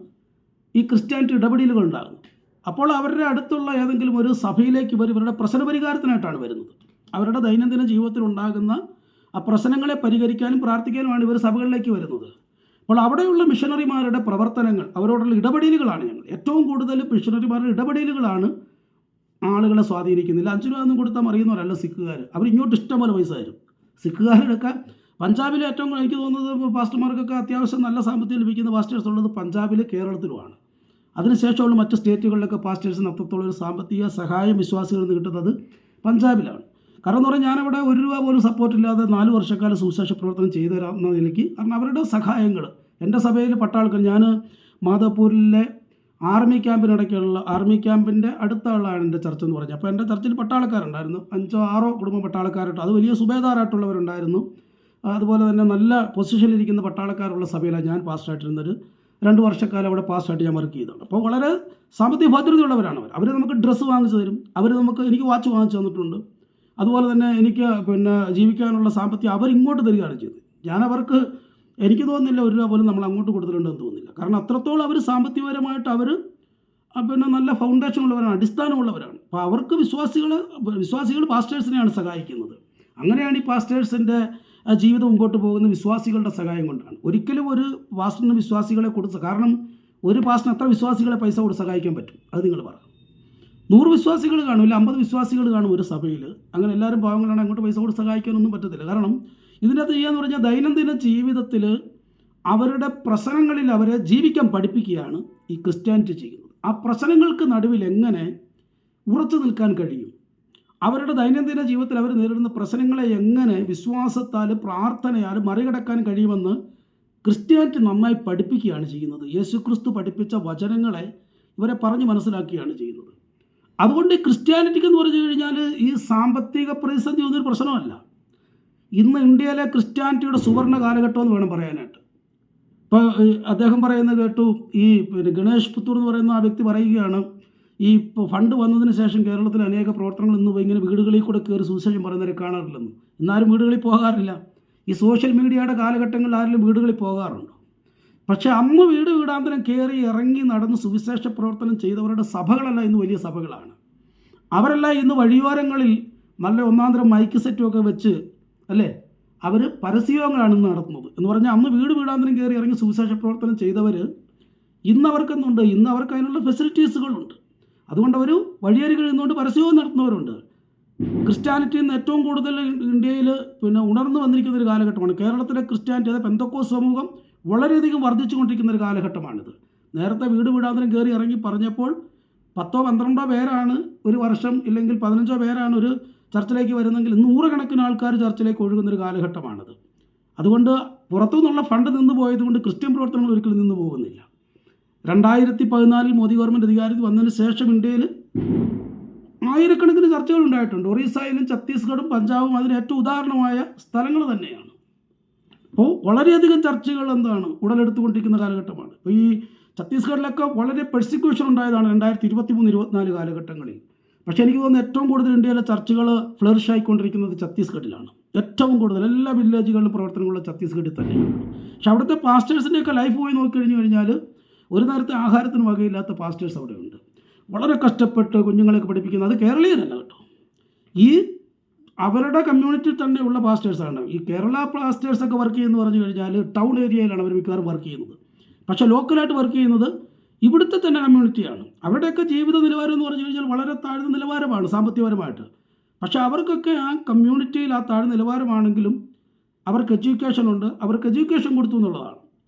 [SPEAKER 1] ഈ ക്രിസ്ത്യാനിറ്റി ഇടപെടലുകൾ ഉണ്ടാകുന്നത്. അപ്പോൾ അവരുടെ അടുത്തുള്ള ഏതെങ്കിലും ഒരു സഭയിലേക്ക് ഇവരുടെ പ്രശ്ന പരിഹാരത്തിനായിട്ടാണ് വരുന്നത്. അവരുടെ ദൈനംദിന ജീവിതത്തിൽ ഉണ്ടാകുന്ന ആ പ്രശ്നങ്ങളെ പരിഹരിക്കാനും പ്രാർത്ഥിക്കാനുമാണ് ഇവർ സഭകളിലേക്ക് വരുന്നത്. അപ്പോൾ അവിടെയുള്ള മിഷണറിമാരുടെ പ്രവർത്തനങ്ങൾ, അവരോടുള്ള ഇടപെടലുകളാണ് ഞങ്ങൾ ഏറ്റവും കൂടുതൽ മിഷണറിമാരുടെ ഇടപെടലുകളാണ് ആളുകളെ സ്വാധീനിക്കുന്നില്ല. 5 രൂപ ഒന്നും കൊടുത്താൽ അറിയുന്നവരല്ല സിഖുകാർ. അവർ ഇങ്ങോട്ട് ഇഷ്ടംപോലെ പൈസ തരും. സിഖുകാരുടെയൊക്കെ പഞ്ചാബിൽ ഏറ്റവും എനിക്ക് തോന്നുന്നത് പാസ്റ്റർമാർക്കൊക്കെ അത്യാവശ്യം നല്ല സാമ്പത്തികം ലഭിക്കുന്ന പാസ്റ്റേഴ്സ് ഉള്ളത് പഞ്ചാബിൽ, കേരളത്തിലുമാണ്. അതിനുശേഷമുള്ള മറ്റ് സ്റ്റേറ്റുകളിലൊക്കെ പാസ്റ്റേഴ്സിന് അത്രത്തോളം ഒരു സാമ്പത്തിക സഹായം വിശ്വാസികളിൽ നിന്ന് കിട്ടുന്നത് പഞ്ചാബിലാണ്. കാരണം എന്ന് പറഞ്ഞാൽ ഞാനവിടെ 1 രൂപ പോലും സപ്പോർട്ടില്ലാതെ 4 വർഷക്കാലം സുവിശേഷ പ്രവർത്തനം ചെയ്തു തരാമെന്ന എനിക്ക്, കാരണം അവരുടെ സഹായങ്ങൾ എൻ്റെ സഭയിൽ പട്ടാൾക്കാർ, ഞാൻ മാധവപൂരിലെ ആർമി ക്യാമ്പിനിടയ്ക്കുള്ള ആർമി ക്യാമ്പിൻ്റെ അടുത്തുള്ളതാണ് എൻ്റെ ചർച്ച എന്ന് പറഞ്ഞത്. അപ്പോൾ എൻ്റെ ചർച്ചിൽ പട്ടാളക്കാരുണ്ടായിരുന്നു, 5 6 കുടുംബം പട്ടാളക്കാരായിട്ട്, അത് വലിയ സുബേദാറായിട്ടുള്ളവരുണ്ടായിരുന്നു. അതുപോലെ തന്നെ നല്ല പൊസിഷനിലിരിക്കുന്ന പട്ടാളക്കാരുള്ള സഭയിലാണ് ഞാൻ പാസ്റ്ററായിട്ടിരുന്നൊരു 2 വർഷക്കാലം അവിടെ പാസ്റ്റായിട്ട് ഞാൻ വർക്ക് ചെയ്തിട്ടുണ്ട്. അപ്പോൾ വളരെ സാമ്പത്തിക ഭദ്രതയുള്ളവരാണ് അവർ നമുക്ക് ഡ്രസ്സ് വാങ്ങിച്ചു തരും, എനിക്ക് വാച്ച് വാങ്ങിച്ചു തന്നിട്ടുണ്ട്. അതുപോലെ തന്നെ എനിക്ക് പിന്നെ ജീവിക്കാനുള്ള സാമ്പത്തികം അവരിങ്ങോട്ട് തരികയാണ് ചെയ്തത്. ഞാനവർക്ക് എനിക്ക് തോന്നുന്നില്ല 1 രൂപ പോലും നമ്മൾ അങ്ങോട്ട് കൊടുത്തിട്ടുണ്ടെന്ന് തോന്നുന്നില്ല. കാരണം അത്രത്തോളം അവർ സാമ്പത്തികപരമായിട്ട് അവർ പിന്നെ നല്ല ഫൗണ്ടേഷൻ ഉള്ളവരാണ്, അടിസ്ഥാനമുള്ളവരാണ്. അപ്പോൾ അവർക്ക് വിശ്വാസികൾ പാസ്റ്റേഴ്സിനെയാണ് സഹായിക്കുന്നത്. അങ്ങനെയാണ് ഈ പാസ്റ്റേഴ്സിൻ്റെ ജീവിതം മുമ്പോട്ട് പോകുന്ന വിശ്വാസികളുടെ സഹായം കൊണ്ടാണ്. ഒരിക്കലും ഒരു പാസ്റ്ററിന് വിശ്വാസികളെ കൊടുത്ത്, കാരണം ഒരു പാസ്റ്ററിന് എത്ര വിശ്വാസികളെ പൈസ കൊടുത്ത് സഹായിക്കാൻ പറ്റും, അത് നിങ്ങൾ പറ. 100 വിശ്വാസികൾ കാണും, ഇല്ല 50 വിശ്വാസികൾ കാണും ഒരു സഭയിൽ. അങ്ങനെ എല്ലാവരും പാവങ്ങളാണ്, അങ്ങോട്ട് പൈസ കൊടുത്ത് സഹായിക്കാനൊന്നും പറ്റത്തില്ല. കാരണം ഇതിനകത്ത് ചെയ്യാന്ന് പറഞ്ഞാൽ ദൈനംദിന ജീവിതത്തിൽ അവരുടെ പ്രശ്നങ്ങളിൽ അവരെ ജീവിക്കാൻ പഠിപ്പിക്കുകയാണ് ഈ ക്രിസ്ത്യാനിറ്റി ചെയ്യുന്നത്. ആ പ്രശ്നങ്ങൾക്ക് നടുവിൽ എങ്ങനെ ഉറച്ചു നിൽക്കാൻ കഴിയും, അവരുടെ ദൈനംദിന ജീവിതത്തിൽ അവർ നേരിടുന്ന പ്രശ്നങ്ങളെ എങ്ങനെ വിശ്വാസത്താലും പ്രാർത്ഥനയാലും മറികടക്കാൻ കഴിയുമെന്ന് ക്രിസ്ത്യാനിറ്റി നന്നായി പഠിപ്പിക്കുകയാണ് ചെയ്യുന്നത്. യേശുക്രിസ്തു പഠിപ്പിച്ച വചനങ്ങളെ ഇവരെ പറഞ്ഞ് മനസ്സിലാക്കുകയാണ് ചെയ്യുന്നത്. അതുകൊണ്ട് ഈ ക്രിസ്ത്യാനിറ്റിക്ക് എന്ന് പറഞ്ഞു കഴിഞ്ഞാൽ ഈ സാമ്പത്തിക പ്രതിസന്ധി ഒന്നൊരു പ്രശ്നമല്ല. ഇന്ന് ഇന്ത്യയിലെ ക്രിസ്ത്യാനിറ്റിയുടെ സുവർണ്ണ കാലഘട്ടം എന്ന് വേണം പറയാനായിട്ട്. ഇപ്പോൾ അദ്ദേഹം പറയുന്നത് കേട്ടു, ഈ പിന്നെ ഗണേഷ് പുത്തൂർ എന്ന് പറയുന്ന ആ വ്യക്തി പറയുകയാണ്, ഈ ഇപ്പോൾ ഫണ്ട് വന്നതിന് ശേഷം കേരളത്തിലെ അനേക പ്രവർത്തനങ്ങൾ ഇന്ന് ഇങ്ങനെ വീടുകളിൽ കൂടെ കയറി സുവിശേഷം പറയുന്നവരെ കാണാറില്ലെന്ന്. ഇന്നാരും വീടുകളിൽ പോകാറില്ല. ഈ സോഷ്യൽ മീഡിയയുടെ കാലഘട്ടങ്ങളിൽ ആരെങ്കിലും വീടുകളിൽ പോകാറുണ്ടോ? പക്ഷേ അന്ന് വീടാന്തരം കയറി ഇറങ്ങി നടന്ന് സുവിശേഷ പ്രവർത്തനം ചെയ്തവരുടെ സഭകളല്ല ഇന്ന് വലിയ സഭകളാണ്. അവരെല്ലാം ഇന്ന് വഴിയോരങ്ങളിൽ നല്ല ഒന്നാന്തരം മൈക്ക് സെറ്റുമൊക്കെ വെച്ച് അല്ലേ അവർ പരസ്യങ്ങളാണ് ഇന്ന് നടത്തുന്നത്. എന്ന് പറഞ്ഞാൽ അന്ന് വീടാന്തരം കയറി ഇറങ്ങി സുവിശേഷ പ്രവർത്തനം ചെയ്തവർ ഇന്നവർക്കെന്തുണ്ട്, ഇന്ന് അവർക്ക് അതിനുള്ള ഫെസിലിറ്റീസുകളുണ്ട്. അതുകൊണ്ട് അവർ വഴിയരികളിൽ നിന്നുകൊണ്ട് പരസ്യവും നടത്തുന്നവരുണ്ട്. ക്രിസ്ത്യാനിറ്റിയിൽ നിന്ന് ഏറ്റവും കൂടുതൽ ഇന്ത്യയിൽ പിന്നെ ഉണർന്നു വന്നിരിക്കുന്ന ഒരു കാലഘട്ടമാണ്. കേരളത്തിലെ ക്രിസ്ത്യാനിറ്റി, അതായത് പെന്തക്കോസ്ത് സമൂഹം വളരെയധികം വർദ്ധിച്ചു കൊണ്ടിരിക്കുന്ന ഒരു കാലഘട്ടമാണിത്. നേരത്തെ വീടാന്തരം കയറി ഇറങ്ങി പറഞ്ഞപ്പോൾ 10-12 പേരാണ് ഒരു വർഷം, ഇല്ലെങ്കിൽ 15 പേരാണ് ഒരു ചർച്ചിലേക്ക് വരുന്നെങ്കിൽ 100 കണക്കിന് ആൾക്കാർ ചർച്ചിലേക്ക് ഒഴുകുന്നൊരു കാലഘട്ടമാണിത്. അതുകൊണ്ട് പുറത്തുനിന്നുള്ള ഫണ്ട് നിന്ന് പോയതുകൊണ്ട് ക്രിസ്ത്യൻ പ്രവർത്തനങ്ങൾ ഒരിക്കലും നിന്ന് പോകുന്നില്ല. 2014 മോദി ഗവൺമെൻറ് അധികാരത്തിൽ വന്നതിന് ശേഷം ഇന്ത്യയിൽ ആയിരക്കണക്കിന് ചർച്ചകൾ ഉണ്ടായിട്ടുണ്ട്. ഒറീസയിലും ഛത്തീസ്ഗഡും പഞ്ചാബും അതിന് ഏറ്റവും ഉദാഹരണമായ സ്ഥലങ്ങൾ തന്നെയാണ്. അപ്പോൾ വളരെയധികം ചർച്ചകൾ ഉടലെടുത്തുകൊണ്ടിരിക്കുന്ന കാലഘട്ടമാണ്. ഇപ്പോൾ ഈ ഛത്തീസ്ഗഡിലൊക്കെ വളരെ പെർസിക്യൂഷൻ ഉണ്ടായതാണ് 2023-24 കാലഘട്ടങ്ങളിൽ. പക്ഷേ എനിക്ക് തോന്നുന്നു ഏറ്റവും കൂടുതൽ ഇന്ത്യയിലെ ചർച്ചകൾ ഫ്ലറിഷ് ആയിക്കൊണ്ടിരിക്കുന്നത് ഛത്തീസ്ഗഡിലാണ്. ഏറ്റവും കൂടുതൽ എല്ലാ വില്ലേജുകളിലും പ്രവർത്തനങ്ങളുള്ള ഛത്തീസ്ഗഡിൽ തന്നെയാണ്. പക്ഷെ അവിടുത്തെ പാസ്റ്റേഴ്സിൻ്റെയൊക്കെ ലൈഫ് പോയി നോക്കിക്കഴിഞ്ഞ് കഴിഞ്ഞാൽ ഒരു നേരത്തെ ആഹാരത്തിന് വകയില്ലാത്ത പാസ്റ്റേഴ്സ് അവിടെയുണ്ട്. വളരെ കഷ്ടപ്പെട്ട് കുഞ്ഞുങ്ങളെയൊക്കെ പഠിപ്പിക്കുന്നത്. അത് കേരളീയരല്ല കേട്ടോ, ഈ അവരുടെ കമ്മ്യൂണിറ്റിയിൽ തന്നെയുള്ള പാസ്റ്റേഴ്സാണ്. ഈ കേരള പാസ്റ്റേഴ്സൊക്കെ വർക്ക് ചെയ്യുന്നത് പറഞ്ഞു കഴിഞ്ഞാൽ ടൗൺ ഏരിയയിലാണ് അവർ മിക്കവാറും വർക്ക് ചെയ്യുന്നത്. പക്ഷേ ലോക്കലായിട്ട് വർക്ക് ചെയ്യുന്നത് ഇവിടുത്തെ തന്നെ കമ്മ്യൂണിറ്റിയാണ്. അവരുടെയൊക്കെ ജീവിത നിലവാരം എന്ന് പറഞ്ഞു കഴിഞ്ഞാൽ വളരെ താഴ്ന്ന നിലവാരമാണ് സാമ്പത്തികപരമായിട്ട്. പക്ഷേ അവർക്കൊക്കെ ആ കമ്മ്യൂണിറ്റിയിൽ ആ താഴ്ന്ന നിലവാരമാണെങ്കിലും അവർക്ക് എഡ്യൂക്കേഷൻ ഉണ്ട്, അവർക്ക് എഡ്യൂക്കേഷൻ കൊടുത്തു എന്നുള്ളതാണ്.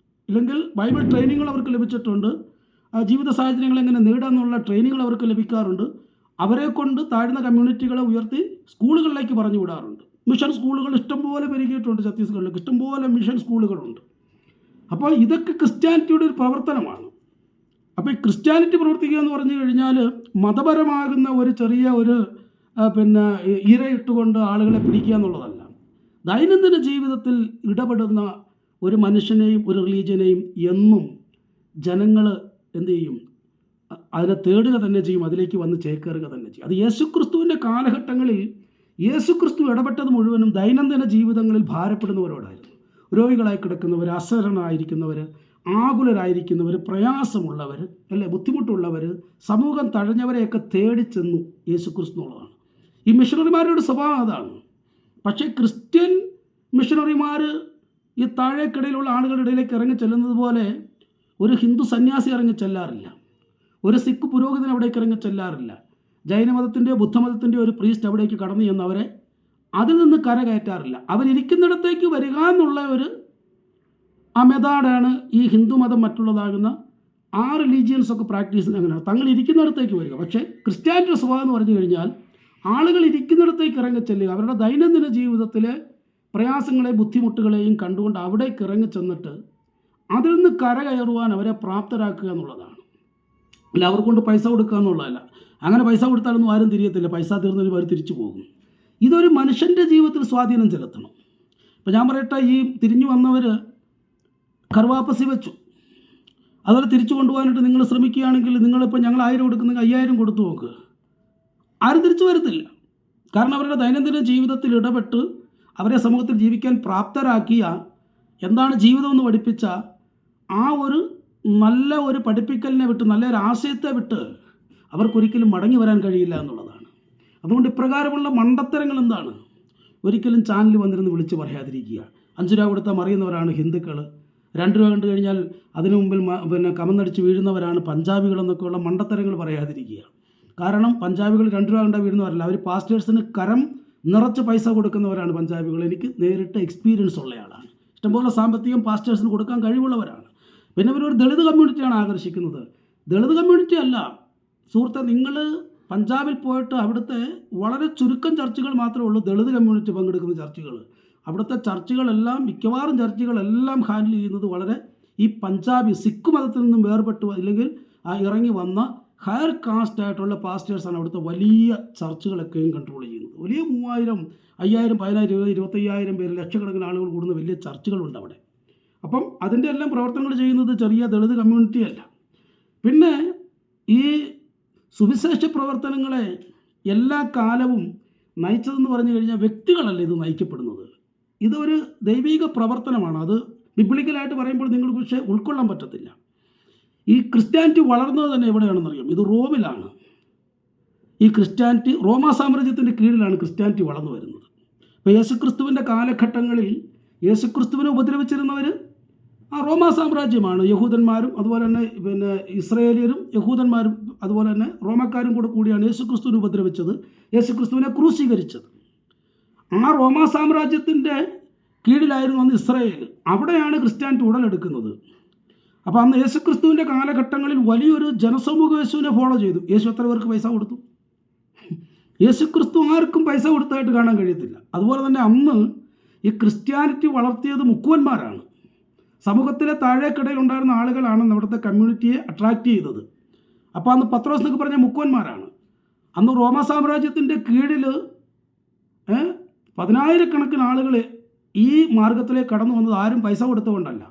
[SPEAKER 1] ഇല്ലെങ്കിൽ ബൈബിൾ ട്രെയിനിങ്ങുകൾ അവർക്ക് ലഭിച്ചിട്ടുണ്ട്, ജീവിത സാഹചര്യങ്ങൾ എങ്ങനെ നേടാമെന്നുള്ള ട്രെയിനിങ്ങുകൾ അവർക്ക് ലഭിക്കാറുണ്ട്. അവരെ കൊണ്ട് താഴ്ന്ന കമ്മ്യൂണിറ്റികളെ ഉയർത്തി സ്കൂളുകളിലേക്ക് പറഞ്ഞു വിടാറുണ്ട്. മിഷൻ സ്കൂളുകൾ ഇഷ്ടംപോലെ പെരുകിയിട്ടുണ്ട് ഛത്തീസ്ഗഡിലേക്ക്, ഇഷ്ടംപോലെ മിഷൻ സ്കൂളുകളുണ്ട്. അപ്പോൾ ഇതൊക്കെ ക്രിസ്ത്യാനിറ്റിയുടെ ഒരു പ്രവർത്തനമാണ്. അപ്പോൾ ഈ ക്രിസ്ത്യാനിറ്റി പ്രവർത്തിക്കുക എന്ന് പറഞ്ഞു കഴിഞ്ഞാൽ മതപരമാകുന്ന ഒരു ചെറിയ ഒരു ഇരയിട്ടുകൊണ്ട് ആളുകളെ പിടിക്കുക എന്നുള്ളതല്ല. ദൈനംദിന ജീവിതത്തിൽ ഇടപെടുന്ന ഒരു മനുഷ്യനെയും ഒരു റിലീജിയനെയും എന്നും ജനങ്ങൾ എന്ത് ചെയ്യും? അതിനെ തേടുക തന്നെ ചെയ്യും, അതിലേക്ക് വന്ന് ചേക്കേറുക തന്നെ ചെയ്യും. അത് യേശുക്രിസ്തുവിൻ്റെ കാലഘട്ടങ്ങളിൽ യേശുക്രിസ്തു ഇടപെട്ടത് മുഴുവനും ദൈനംദിന ജീവിതങ്ങളിൽ ഭാരപ്പെടുന്നവരോടായിരുന്നു. രോഗികളായി കിടക്കുന്നവർ, അസഹനായിരിക്കുന്നവർ, ആകുലരായിരിക്കുന്നവർ, പ്രയാസമുള്ളവർ, അല്ലെ, ബുദ്ധിമുട്ടുള്ളവർ, സമൂഹം തഴഞ്ഞവരെയൊക്കെ തേടിച്ചെന്നു യേശുക്രിസ്തു എന്നുള്ളതാണ്. ഈ മിഷണറിമാരുടെ സ്വഭാവം അതാണ്. പക്ഷേ ക്രിസ്ത്യൻ മിഷണറിമാർ ഈ താഴേക്കിടയിലുള്ള ആളുകളുടെ ഇടയിലേക്ക് ഇറങ്ങി ചെല്ലുന്നത് പോലെ ഒരു ഹിന്ദു സന്യാസി ഇറങ്ങി ചെല്ലാറില്ല, ഒരു സിഖ് പുരോഹിതൻ അവിടേക്ക് ഇറങ്ങി ചെല്ലാറില്ല, ജൈനമതത്തിൻ്റെയോ ബുദ്ധമതത്തിൻ്റെയോ ഒരു പ്രീസ്റ്റ് അവിടേക്ക് കടന്നു ചെന്ന് അവരെ അതിൽ നിന്ന് കരകയറ്റാറില്ല. അവരിയ്ക്കുന്നിടത്തേക്ക് വരിക എന്നുള്ള ഒരു മെത്തേഡാണ് ഈ ഹിന്ദുമതം മറ്റുള്ളതാകുന്ന ആ റിലീജിയൻസൊക്കെ പ്രാക്ടീസ് ചെയ്യുന്നത്. അങ്ങനെയാണ് തങ്ങൾ ഇരിക്കുന്നിടത്തേക്ക് വരിക. പക്ഷേ ക്രിസ്ത്യാനിറ്റി സ്വഭാവം എന്ന് പറഞ്ഞു കഴിഞ്ഞാൽ ആളുകൾ ഇരിക്കുന്നിടത്തേക്ക് ഇറങ്ങി ചെല്ലുക, അവരുടെ ദൈനംദിന ജീവിതത്തിലെ പ്രയാസങ്ങളെയും ബുദ്ധിമുട്ടുകളെയും കണ്ടുകൊണ്ട് അവിടേക്ക് ഇറങ്ങി ചെന്നിട്ട് അതിൽ നിന്ന് കരകയറുവാൻ അവരെ പ്രാപ്തരാക്കുക എന്നുള്ളതാണ്. അല്ല അവർക്കൊണ്ട് പൈസ കൊടുക്കുക എന്നുള്ളതല്ല. അങ്ങനെ പൈസ കൊടുത്താലൊന്നും ആരും തിരിയത്തില്ല, പൈസ തീർന്നതിന് അവർ തിരിച്ചു പോകും. ഇതൊരു മനുഷ്യൻ്റെ ജീവിതത്തിൽ സ്വാധീനം ചെലുത്തണം. ഇപ്പോൾ ഞാൻ പറയട്ടെ, ഈ തിരിഞ്ഞു വന്നവർ കർവാപ്പസി വെച്ചു, അതുപോലെ തിരിച്ചു കൊണ്ടുപോകാനായിട്ട് നിങ്ങൾ ശ്രമിക്കുകയാണെങ്കിൽ നിങ്ങളിപ്പോൾ ഞങ്ങൾ 1000 കൊടുക്കുന്നെങ്കിൽ 5000 കൊടുത്തു നോക്ക്, ആരും തിരിച്ചു വരത്തില്ല. കാരണം അവരുടെ ദൈനംദിന ജീവിതത്തിൽ ഇടപെട്ട് അവരെ സമൂഹത്തിൽ ജീവിക്കാൻ പ്രാപ്തരാക്കിയ, എന്താണ് ജീവിതമെന്ന് പഠിപ്പിച്ച ആ ഒരു നല്ല ഒരു പഠിപ്പിക്കലിനെ വിട്ട്, നല്ലൊരു ആശയത്തെ വിട്ട് അവർക്കൊരിക്കലും മടങ്ങി വരാൻ കഴിയില്ല എന്നുള്ളതാണ്. അതുകൊണ്ട് ഇപ്രകാരമുള്ള മണ്ടത്തരങ്ങൾ എന്താണ്? ഒരിക്കലും ചാനൽ വന്നിരുന്ന് വിളിച്ച് പറയാതിരിക്കുക. 5 രൂപ കൊടുത്താൽ മറിയുന്നവരാണ് ഹിന്ദുക്കൾ, 2 രൂപ കണ്ടു കഴിഞ്ഞാൽ അതിനു മുമ്പിൽ കമന്നടിച്ച് വീഴുന്നവരാണ് പഞ്ചാബികളെന്നൊക്കെയുള്ള മണ്ടത്തരങ്ങൾ പറയാതിരിക്കുക. കാരണം പഞ്ചാബികൾ 2 രൂപ കണ്ടാൽ വീഴുന്നവരല്ല, അവർ പാസ്റ്റേഴ്സിന് കരം നിറച്ച് പൈസ കൊടുക്കുന്നവരാണ് പഞ്ചാബികൾ. എനിക്ക് നേരിട്ട് എക്സ്പീരിയൻസ് ഉള്ളയാളാണ്. ഇഷ്ടംപോലെ സാമ്പത്തികം പാസ്റ്റേഴ്സിന് കൊടുക്കാൻ കഴിവുള്ളവരാണ്. പിന്നെ ഇവരൊരു ദളിത് കമ്മ്യൂണിറ്റിയാണ് ആകർഷിക്കുന്നത്. ദളിത് കമ്മ്യൂണിറ്റി അല്ല സുഹൃത്തെ, നിങ്ങൾ പഞ്ചാബിൽ പോയിട്ട് അവിടുത്തെ വളരെ ചുരുക്കം ചർച്ചുകൾ മാത്രമേ ഉള്ളൂ ദളിത് കമ്മ്യൂണിറ്റി പങ്കെടുക്കുന്ന ചർച്ചുകൾ. അവിടുത്തെ ചർച്ചുകളെല്ലാം, മിക്കവാറും ചർച്ചുകളെല്ലാം ഹാൻഡിൽ ചെയ്യുന്നത് വളരെ ഈ പഞ്ചാബി സിഖ് മതത്തിൽ നിന്നും വേർപെട്ടു അല്ലെങ്കിൽ ഇറങ്ങി വന്ന ഹയർ കാസ്റ്റ് ആയിട്ടുള്ള പാസ്റ്റേഴ്സാണ് അവിടുത്തെ വലിയ ചർച്ചുകളൊക്കെയും കൺട്രോൾ ചെയ്യുന്നത്. വലിയ 3000, 5000, 10000, 20,000, 25,000 പേര്, ലക്ഷക്കണക്കിന് ആളുകൾ കൂടുന്ന വലിയ ചർച്ചുകളുണ്ട് അവിടെ. അപ്പം അതിൻ്റെ എല്ലാം പ്രവർത്തനങ്ങൾ ചെയ്യുന്നത് ചെറിയ ദളിത് കമ്മ്യൂണിറ്റിയല്ല. പിന്നെ ഈ സുവിശേഷ പ്രവർത്തനങ്ങളെ എല്ലാ കാലവും നയിച്ചതെന്ന് പറഞ്ഞു കഴിഞ്ഞാൽ വ്യക്തികളല്ല ഇത് നയിക്കപ്പെടുന്നത്. ഇതൊരു ദൈവിക പ്രവർത്തനമാണ്. അത് ബിബ്ലിക്കലായിട്ട് പറയുമ്പോൾ നിങ്ങൾക്ക് പക്ഷേ ഉൾക്കൊള്ളാൻ പറ്റത്തില്ല. ഈ ക്രിസ്ത്യാനിറ്റി വളർന്നത് തന്നെ എവിടെയാണെന്നറിയാം? ഇത് റോമിലാണ്. ഈ ക്രിസ്ത്യാനിറ്റി റോമാ സാമ്രാജ്യത്തിൻ്റെ കീഴിലാണ് ക്രിസ്ത്യാനിറ്റി വളർന്നു വരുന്നത്. ഇപ്പോൾ യേശുക്രിസ്തുവിൻ്റെ കാലഘട്ടങ്ങളിൽ യേശുക്രിസ്തുവിനെ ഉപദ്രവിച്ചിരുന്നവർ ആ റോമാ സാമ്രാജ്യമാണ്. യഹൂദന്മാരും അതുപോലെ തന്നെ ഇസ്രായേലിയരും യഹൂദന്മാരും അതുപോലെ തന്നെ റോമക്കാരും കൂടിയാണ് യേശുക്രിസ്തുവിനെ ഉപദ്രവിച്ചത്, യേശുക്രിസ്തുവിനെ ക്രൂശീകരിച്ചത്. ആ റോമാ സാമ്രാജ്യത്തിൻ്റെ കീഴിലായിരുന്നു അന്ന് ഇസ്രായേൽ. അവിടെയാണ് ക്രിസ്ത്യാനിറ്റി ഉടലെടുക്കുന്നത്. അപ്പോൾ അന്ന് യേശുക്രിസ്തുവിൻ്റെ കാലഘട്ടങ്ങളിൽ വലിയൊരു ജനസമൂഹം യേശുവിനെ ഫോളോ ചെയ്തു. യേശു എത്ര പേർക്ക് പൈസ കൊടുത്തു? യേശുക്രിസ്തു ആർക്കും പൈസ കൊടുത്തതായിട്ട് കാണാൻ കഴിയത്തില്ല. അതുപോലെ തന്നെ അന്ന് ഈ ക്രിസ്ത്യാനിറ്റി വളർത്തിയത് മുക്കുവന്മാരാണ്. സമൂഹത്തിലെ താഴേക്കിടയിൽ ഉണ്ടായിരുന്ന ആളുകളാണ് അവിടുത്തെ കമ്മ്യൂണിറ്റിയെ അട്രാക്റ്റ് ചെയ്തത്. അപ്പോൾ അന്ന് പത്രോസ് എന്നൊക്കെ പറഞ്ഞ മുക്കുവന്മാരാണ്. അന്ന് റോമ സാമ്രാജ്യത്തിൻ്റെ കീഴിൽ 10,000-കണക്കിന് ആളുകൾ ഈ മാർഗത്തിലേക്ക് കടന്നു വന്നത് ആരും പൈസ കൊടുത്തുകൊണ്ടല്ല.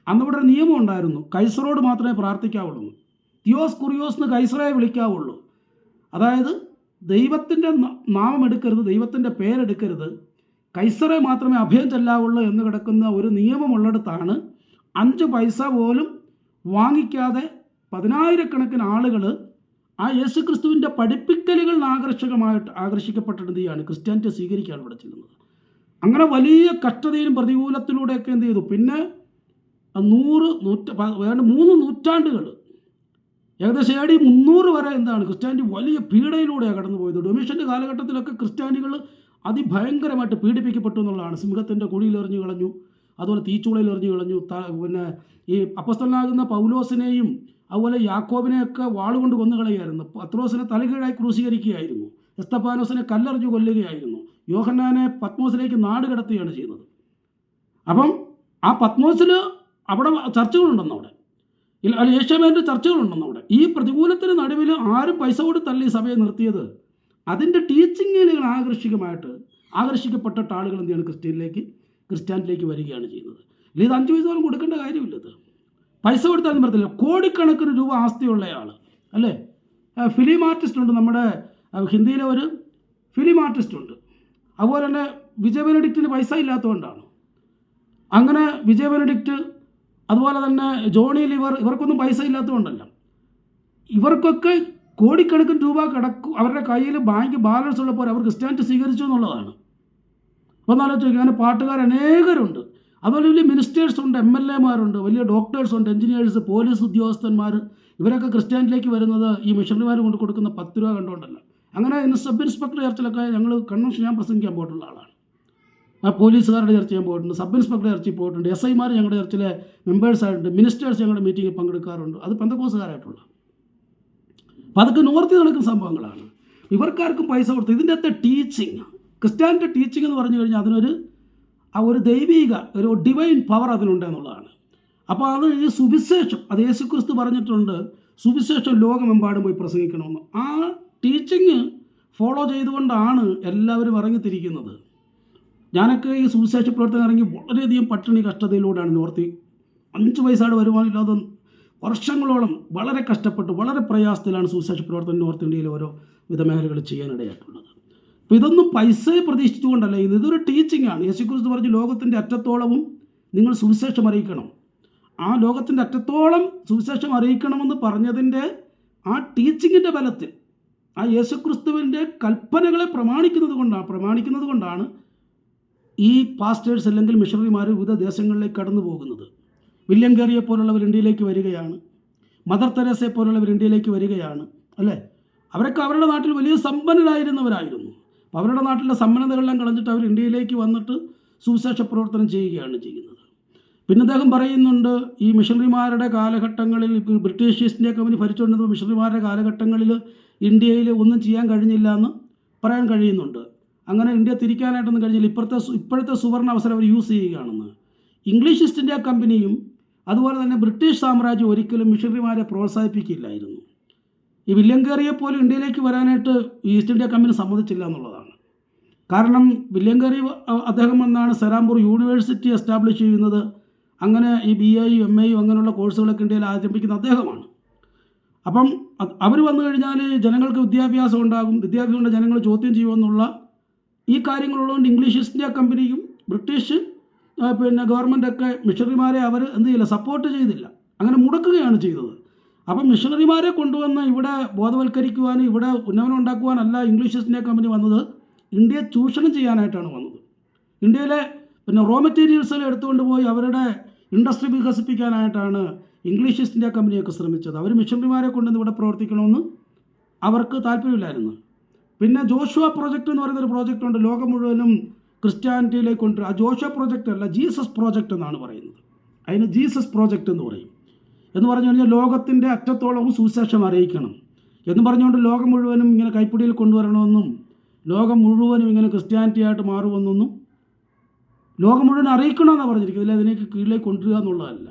[SPEAKER 1] അന്നിവിടെ ഒരു നിയമം ഉണ്ടായിരുന്നു, കൈസറോട് മാത്രമേ പ്രാർത്ഥിക്കാവുള്ളൂ. തിയോസ് കുറിയോസ് എന്ന് കൈസറയെ വിളിക്കാവുള്ളൂ. അതായത് ദൈവത്തിൻ്റെ നാമം എടുക്കരുത്, ദൈവത്തിൻ്റെ പേരെടുക്കരുത്, കൈസറെ മാത്രമേ അഭയം ചെല്ലാവുള്ളൂ എന്ന് കിടക്കുന്ന ഒരു നിയമമുള്ളിടത്താണ് 5 പൈസ പോലും വാങ്ങിക്കാതെ 10,000-കണക്കിന് ആളുകൾ ആ യേശുക്രിസ്തുവിൻ്റെ പഠിപ്പിക്കലുകളിൽ ആകർഷിക്കപ്പെട്ടിട്ട് എന്ത് ചെയ്യാണ്, ക്രിസ്ത്യാനിറ്റി സ്വീകരിക്കുകയാണ് ഇവിടെ ചെയ്യുന്നത്. അങ്ങനെ വലിയ കഷ്ടതയിലും പ്രതികൂലത്തിലൂടെയൊക്കെ എന്ത് ചെയ്തു. പിന്നെ 3 നൂറ്റാണ്ടുകൾ, ഏകദേശം AD 300 വരെ എന്താണ് ക്രിസ്ത്യാനിറ്റി വലിയ പീഡയിലൂടെയാണ് കടന്നു പോയത്. ഡൊമീഷ്യൻ്റെ കാലഘട്ടത്തിലൊക്കെ ക്രിസ്ത്യാനികൾ അതിഭയങ്കരമായിട്ട് പീഡിപ്പിക്കപ്പെട്ടു എന്നുള്ളതാണ്. സിംഹത്തിൻ്റെ കുഴിയിൽ എറിഞ്ഞു കളഞ്ഞു, അതുപോലെ തീച്ചൂളയിൽ എറിഞ്ഞു കളഞ്ഞു. പിന്നെ ഈ അപ്പസ്തലനാകുന്ന പൗലോസിനെയും അതുപോലെ യാക്കോബിനെയൊക്കെ വാളുകൊണ്ട് കൊന്നുകളയായിരുന്നു. പത്രോസിനെ തലകീഴായി ക്രൂശീകരിക്കുകയായിരുന്നു. എസ്തഫാനോസിനെ കല്ലെറിഞ്ഞു കൊല്ലുകയായിരുന്നു. യോഹന്നാനെ പത്മോസിലേക്ക് നാട് കടത്തുകയാണ് ചെയ്യുന്നത്. അപ്പം ആ പത്മോസിൽ അവിടെ ചർച്ചകളുണ്ടെന്ന്, അവിടെ ഏഷ്യാമേൻ്റെ ചർച്ചകളുണ്ടെന്ന്. അവിടെ ഈ പ്രതികൂലത്തിന് നടുവിൽ ആരും പൈസ കൊടുത്തല്ല ഈ സഭയെ നിർത്തിയത്. അതിൻ്റെ ടീച്ചിങ്ങിലുകൾ ആകർഷിക്കപ്പെട്ടിട്ട് ആളുകൾ എന്ത് ചെയ്യാണ്, ക്രിസ്ത്യാനിറ്റിയിലേക്ക് വരികയാണ് ചെയ്യുന്നത്. ഇല്ല, ഇത് 5 പൈസ പോലും കൊടുക്കേണ്ട കാര്യമില്ല. ഇത് പൈസ കൊടുത്താലും പറ്റത്തില്ല. കോടിക്കണക്കിന് രൂപ ആസ്തിയുള്ളയാൾ അല്ലേ. ഫിലിം ആർട്ടിസ്റ്റ് ഉണ്ട്, നമ്മുടെ ഹിന്ദിയിലെ ഒരു ഫിലിം ആർട്ടിസ്റ്റ് ഉണ്ട്. അതുപോലെ തന്നെ വിജയ് ബെനഡിക്റ്റിന് പൈസ ഇല്ലാത്തതുകൊണ്ടാണ്. അങ്ങനെ വിജയ് ബെനഡിക്റ്റ്, അതുപോലെ തന്നെ ജോണി ലിവർ, ഇവർക്കൊന്നും പൈസ ഇല്ലാത്തതുകൊണ്ടല്ല. ഇവർക്കൊക്കെ കോടിക്കണക്കിന് രൂപ അവരുടെ കയ്യിൽ ബാങ്ക് ബാലൻസ് ഉള്ളപ്പോൾ അവർ ക്രിസ്ത്യാനിറ്റി സ്വീകരിച്ചു എന്നുള്ളതാണ്. അപ്പോൾ എന്നാലും ചോദിക്കുക, അങ്ങനെ പാട്ടുകാർ അനേകരുണ്ട്. അതുപോലെ വലിയ മിനിസ്റ്റേഴ്സ് ഉണ്ട്, MLA-മാരുണ്ട്, വലിയ ഡോക്ടേഴ്സ് ഉണ്ട്, എഞ്ചിനീയേഴ്സ്, പോലീസ് ഉദ്യോഗസ്ഥന്മാർ. ഇവരൊക്കെ ക്രിസ്ത്യാനിറ്റിയിലേക്ക് വരുന്നത് ഈ മിഷണറിമാർ കൊണ്ട് കൊടുക്കുന്ന 10 രൂപ കണ്ടുകൊണ്ടല്ല. അങ്ങനെ ഇന്ന് സബ് ഇൻസ്പെക്ടർ ചർച്ചിലൊക്കെ ഞങ്ങൾ കൺവെൻഷൻ ഞാൻ പ്രസംഗിക്കാൻ പോയിട്ടുള്ള ആളാണ്. ആ പോലീസുകാരുടെ ചർച്ച ചെയ്യാൻ പോയിട്ടുണ്ട്, സബ് ഇൻസ്പെക്ടർ ചർച്ചയിൽ പോയിട്ടുണ്ട്, SI-മാർ ഞങ്ങളുടെ ചർച്ചിലെ മെമ്പേഴ്സായിട്ടുണ്ട്, മിനിസ്റ്റേഴ്സ് ഞങ്ങളുടെ മീറ്റിങ്ങിൽ പങ്കെടുക്കാറുണ്ട്. അത് പെന്തക്കോസുകാരായിട്ടുള്ള. അപ്പോൾ അതൊക്കെ നോർത്തിൽ നടക്കുന്ന സംഭവങ്ങളാണ്. ഇവർക്കാർക്കും പൈസ കൊടുത്തു. ഇതിൻ്റെ അകത്തെ ടീച്ചിങ്, ക്രിസ്ത്യാനിറ്റി ടീച്ചിങ് എന്ന് പറഞ്ഞു കഴിഞ്ഞാൽ അതിനൊരു ഒരു ദൈവിക ഒരു ഡിവൈൻ പവർ അതിനുണ്ട് എന്നുള്ളതാണ്. അപ്പോൾ അത് ഈ സുവിശേഷം, അത് യേശുക്രിസ്തു പറഞ്ഞിട്ടുണ്ട്, സുവിശേഷം ലോകമെമ്പാടും പോയി പ്രസംഗിക്കണമെന്ന്. ആ ടീച്ചിങ് ഫോളോ ചെയ്തുകൊണ്ടാണ് എല്ലാവരും ഇറങ്ങിത്തിരിക്കുന്നത്. ഞാനൊക്കെ ഈ സുവിശേഷ പ്രവർത്തനം ഇറങ്ങി വളരെയധികം പട്ടിണി കഷ്ടതയിലൂടെയാണ് നോർത്തിൽ 5 പൈസയുടെ വരുമാനമില്ലാതെ വർഷങ്ങളോളം വളരെ കഷ്ടപ്പെട്ട് വളരെ പ്രയാസത്തിലാണ് സുവിശേഷ പ്രവർത്തനം നോർത്ത് ഇന്ത്യയിൽ ഓരോ വിധ മേഖലകൾ ചെയ്യാനിടയായിട്ടുള്ളത്. അപ്പോൾ ഇതൊന്നും പൈസയെ പ്രതീക്ഷിച്ചുകൊണ്ടല്ല, ഇതൊരു ടീച്ചിങ് ആണ്. യേശുക്രിസ്തു പറഞ്ഞു, ലോകത്തിൻ്റെ അറ്റത്തോളവും നിങ്ങൾ സുവിശേഷം അറിയിക്കണം. ആ ലോകത്തിൻ്റെ അറ്റത്തോളം സുവിശേഷം അറിയിക്കണമെന്ന് പറഞ്ഞതിൻ്റെ ആ ടീച്ചിങ്ങിൻ്റെ ബലത്തിൽ, ആ യേശുക്രിസ്തുവിൻ്റെ കൽപ്പനകളെ പ്രമാണിക്കുന്നത് കൊണ്ടാണ് ഈ പാസ്റ്റേഴ്സ് അല്ലെങ്കിൽ മിഷണറിമാർ വിവിധ ദേശങ്ങളിലേക്ക് കടന്നു പോകുന്നത്. വില്യം കേറിയെ പോലുള്ളവർ ഇന്ത്യയിലേക്ക് വരികയാണ്, മദർ തെരേസയെ പോലുള്ളവർ ഇന്ത്യയിലേക്ക് വരികയാണ് അല്ലേ. അവരൊക്കെ അവരുടെ നാട്ടിൽ വലിയ സമ്പന്നരായിരുന്നവരായിരുന്നു. അപ്പോൾ അവരുടെ നാട്ടിലെ സമ്പന്നതകളെല്ലാം കളഞ്ഞിട്ട് അവർ ഇന്ത്യയിലേക്ക് വന്നിട്ട് സുവിശേഷ പ്രവർത്തനം ചെയ്യുകയാണ് ചെയ്യുന്നത്. പിന്നെ അദ്ദേഹം പറയുന്നുണ്ട്, ഈ മിഷണറിമാരുടെ കാലഘട്ടങ്ങളിൽ, ബ്രിട്ടീഷ് ഈസ്റ്റ് ഇന്ത്യ കമ്പനി ഭരിച്ചുകൊണ്ടിരുന്ന മിഷണറിമാരുടെ കാലഘട്ടങ്ങളിൽ ഇന്ത്യയിൽ ഒന്നും ചെയ്യാൻ കഴിഞ്ഞില്ല എന്ന് പറയാൻ കഴിയുന്നുണ്ട്. അങ്ങനെ ഇന്ത്യ തിരിക്കാനായിട്ടൊന്നും കഴിഞ്ഞില്ല. ഇപ്പോഴത്തെ സുവർണ അവസരം അവർ യൂസ് ചെയ്യുകയാണെന്ന്. ഇംഗ്ലീഷ് ഈസ്റ്റ് ഇന്ത്യ കമ്പനിയും അതുപോലെ തന്നെ ബ്രിട്ടീഷ് സാമ്രാജ്യം ഒരിക്കലും മിഷണറിമാരെ പ്രോത്സാഹിപ്പിക്കില്ലായിരുന്നു. ഈ വില്യം കേറിയെ പോലും ഇന്ത്യയിലേക്ക് വരാനായിട്ട് ഈസ്റ്റ് ഇന്ത്യ കമ്പനി സമ്മതിച്ചില്ല എന്നുള്ളതാണ്. കാരണം വില്യം കേറി അദ്ദേഹം വന്നാണ് സെറാംപൂർ യൂണിവേഴ്സിറ്റി എസ്റ്റാബ്ലിഷ് ചെയ്യുന്നത്. അങ്ങനെ ഈ BA-യും MA-യും അങ്ങനെയുള്ള കോഴ്സുകളൊക്കെ ഇന്ത്യയിൽ ആരംഭിക്കുന്ന അദ്ദേഹമാണ്. അപ്പം അവർ വന്നു കഴിഞ്ഞാൽ ജനങ്ങൾക്ക് വിദ്യാഭ്യാസം ഉണ്ടാകും, വിദ്യാഭ്യാസം കൊണ്ട് ജനങ്ങൾ ചോദ്യം ചെയ്യുമെന്നുള്ള ഈ കാര്യങ്ങളുള്ളതുകൊണ്ട് ഇംഗ്ലീഷ് ഈസ്റ്റ് ഇന്ത്യ കമ്പനിയും ബ്രിട്ടീഷ് ഗവൺമെൻറ്റൊക്കെ മിഷണറിമാരെ അവർ എന്ത് ചെയ്യില്ല, സപ്പോർട്ട് ചെയ്തില്ല, അങ്ങനെ മുടക്കുകയാണ് ചെയ്തത്. അപ്പം മിഷണറിമാരെ കൊണ്ടുവന്ന് ഇവിടെ ബോധവൽക്കരിക്കുവാനും ഇവിടെ ഉന്നമനം ഉണ്ടാക്കുവാനല്ല ഇംഗ്ലീഷ് ഈസ്റ്റ് ഇന്ത്യ കമ്പനി വന്നത്, ഇന്ത്യയെ ചൂഷണം ചെയ്യാനായിട്ടാണ് വന്നത്. ഇന്ത്യയിലെ റോ മെറ്റീരിയൽസ് എടുത്തുകൊണ്ട് പോയി അവരുടെ ഇൻഡസ്ട്രി വികസിപ്പിക്കാനായിട്ടാണ് ഇംഗ്ലീഷ് ഈസ്റ്റ് ഇന്ത്യ കമ്പനിയൊക്കെ ശ്രമിച്ചത്. അവർ മിഷണറിമാരെ കൊണ്ടുവന്ന് ഇവിടെ പ്രവർത്തിക്കണമെന്ന് അവർക്ക് താല്പര്യമില്ലായിരുന്നു. പിന്നെ ജോഷുവ പ്രോജക്റ്റ് എന്ന് പറയുന്നൊരു പ്രോജക്റ്റ് ഉണ്ട്, ലോകം മുഴുവനും ക്രിസ്ത്യാനിറ്റിയിലേക്ക് കൊണ്ടുവരിക. ആ ജോഷുവ പ്രോജക്റ്റ് അല്ല, ജീസസ് പ്രോജക്റ്റ് എന്നാണ് പറയുന്നത്. അതിന് ജീസസ് പ്രോജക്റ്റ് എന്ന് പറയും. എന്ന് പറഞ്ഞു കഴിഞ്ഞാൽ ലോകത്തിൻ്റെ അറ്റത്തോളവും സുവിശേഷം അറിയിക്കണം എന്ന് പറഞ്ഞുകൊണ്ട് ലോകം മുഴുവനും ഇങ്ങനെ കൈപ്പിടിയിൽ കൊണ്ടുവരണമെന്നും ലോകം മുഴുവനും ഇങ്ങനെ ക്രിസ്ത്യാനിറ്റി ആയിട്ട് മാറുമെന്നൊന്നും ലോകം മുഴുവൻ അറിയിക്കണമെന്നാണ് പറഞ്ഞിരിക്കുന്നത്. അതിലേക്ക് കീഴിലേക്ക് കൊണ്ടുവരിക എന്നുള്ളതല്ല.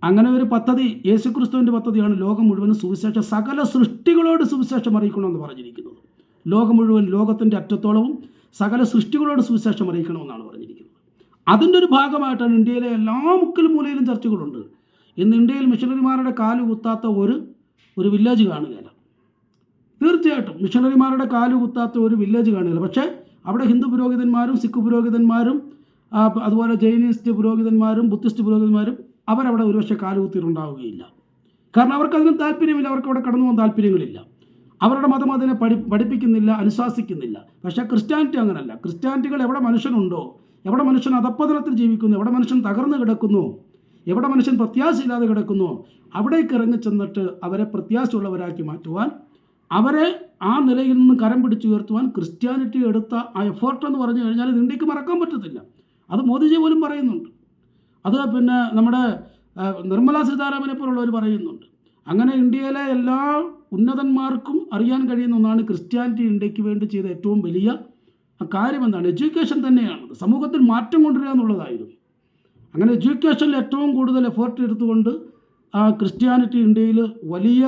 [SPEAKER 1] അങ്ങനെ ഒരു പദ്ധതി യേശുക്രിസ്തുവിൻ്റെ പദ്ധതിയാണ് ലോകം മുഴുവനും സുവിശേഷം സകല സൃഷ്ടികളോട് സുവിശേഷം അറിയിക്കണമെന്ന് പറഞ്ഞിരിക്കുന്നത്. ലോകം മുഴുവൻ ലോകത്തിൻ്റെ അറ്റത്തോളവും സകല സൃഷ്ടികളോട് സുവിശേഷം അറിയിക്കണമെന്നാണ് പറഞ്ഞിരിക്കുന്നത്. അതിൻ്റെ ഒരു ഭാഗമായിട്ടാണ് ഇന്ത്യയിലെ എല്ലാ മുക്കിലും മൂലയിലും ചർച്ചകളുണ്ട്. ഇന്ന് ഇന്ത്യയിൽ മിഷണറിമാരുടെ കാല് കുത്താത്ത ഒരു വില്ലേജ് കാണുകയില്ല. തീർച്ചയായിട്ടും മിഷണറിമാരുടെ കാല് കുത്താത്ത ഒരു വില്ലേജ് കാണുകയില്ല. പക്ഷേ അവിടെ ഹിന്ദു പുരോഹിതന്മാരും സിഖ് പുരോഹിതന്മാരും അതുപോലെ ജൈനിസ്റ്റ് പുരോഹിതന്മാരും ബുദ്ധിസ്റ്റ് പുരോഹിതന്മാരും അവരവിടെ ഒരുപക്ഷെ കാല് കുത്തിയിട്ടുണ്ടാവുകയില്ല. കാരണം അവർക്കതിനും താല്പര്യമില്ല, അവർക്ക് അവിടെ കടന്നു പോകാൻ താല്പര്യങ്ങളില്ല. അവരുടെ മതം അതിനെ പഠിപ്പിക്കുന്നില്ല, അനുശാസിക്കുന്നില്ല. പക്ഷേ ക്രിസ്ത്യാനിറ്റി അങ്ങനല്ല. ക്രിസ്ത്യാനിറ്റികൾ എവിടെ മനുഷ്യനുണ്ടോ, എവിടെ മനുഷ്യൻ അധപ്പതനത്തിൽ ജീവിക്കുന്നു, എവിടെ മനുഷ്യൻ തകർന്നു കിടക്കുന്നു, എവിടെ മനുഷ്യൻ പ്രത്യാശയില്ലാതെ കിടക്കുന്നു, അവിടേക്ക് ഇറങ്ങിച്ചെന്നിട്ട് അവരെ പ്രത്യാശയുള്ളവരാക്കി മാറ്റുവാൻ, അവരെ ആ നിലയിൽ നിന്ന് കരം പിടിച്ചുയർത്തുവാൻ ക്രിസ്ത്യാനിറ്റി എടുത്ത ആ എഫേർട്ട് എന്ന് പറഞ്ഞു കഴിഞ്ഞാൽ ഇത് ഇന്ത്യക്ക് മറക്കാൻ പറ്റത്തില്ല. അത് മോദിജി പോലും പറയുന്നുണ്ട്. അത് പിന്നെ നമ്മുടെ നിർമ്മല സീതാരാമനെ പോലുള്ളവർ പറയുന്നുണ്ട്. അങ്ങനെ ഇന്ത്യയിലെ എല്ലാ ഉന്നതന്മാർക്കും അറിയാൻ കഴിയുന്ന ഒന്നാണ് ക്രിസ്ത്യാനിറ്റി ഇന്ത്യക്ക് വേണ്ടി ചെയ്ത ഏറ്റവും വലിയ കാര്യം എന്താണ്? എഡ്യൂക്കേഷൻ തന്നെയാണ്. സമൂഹത്തിൽ മാറ്റം കൊണ്ടുവരിക എന്നുള്ളതായിരുന്നു. അങ്ങനെ എഡ്യൂക്കേഷനിൽ ഏറ്റവും കൂടുതൽ എഫേർട്ട് എടുത്തുകൊണ്ട് ക്രിസ്ത്യാനിറ്റി ഇന്ത്യയിൽ വലിയ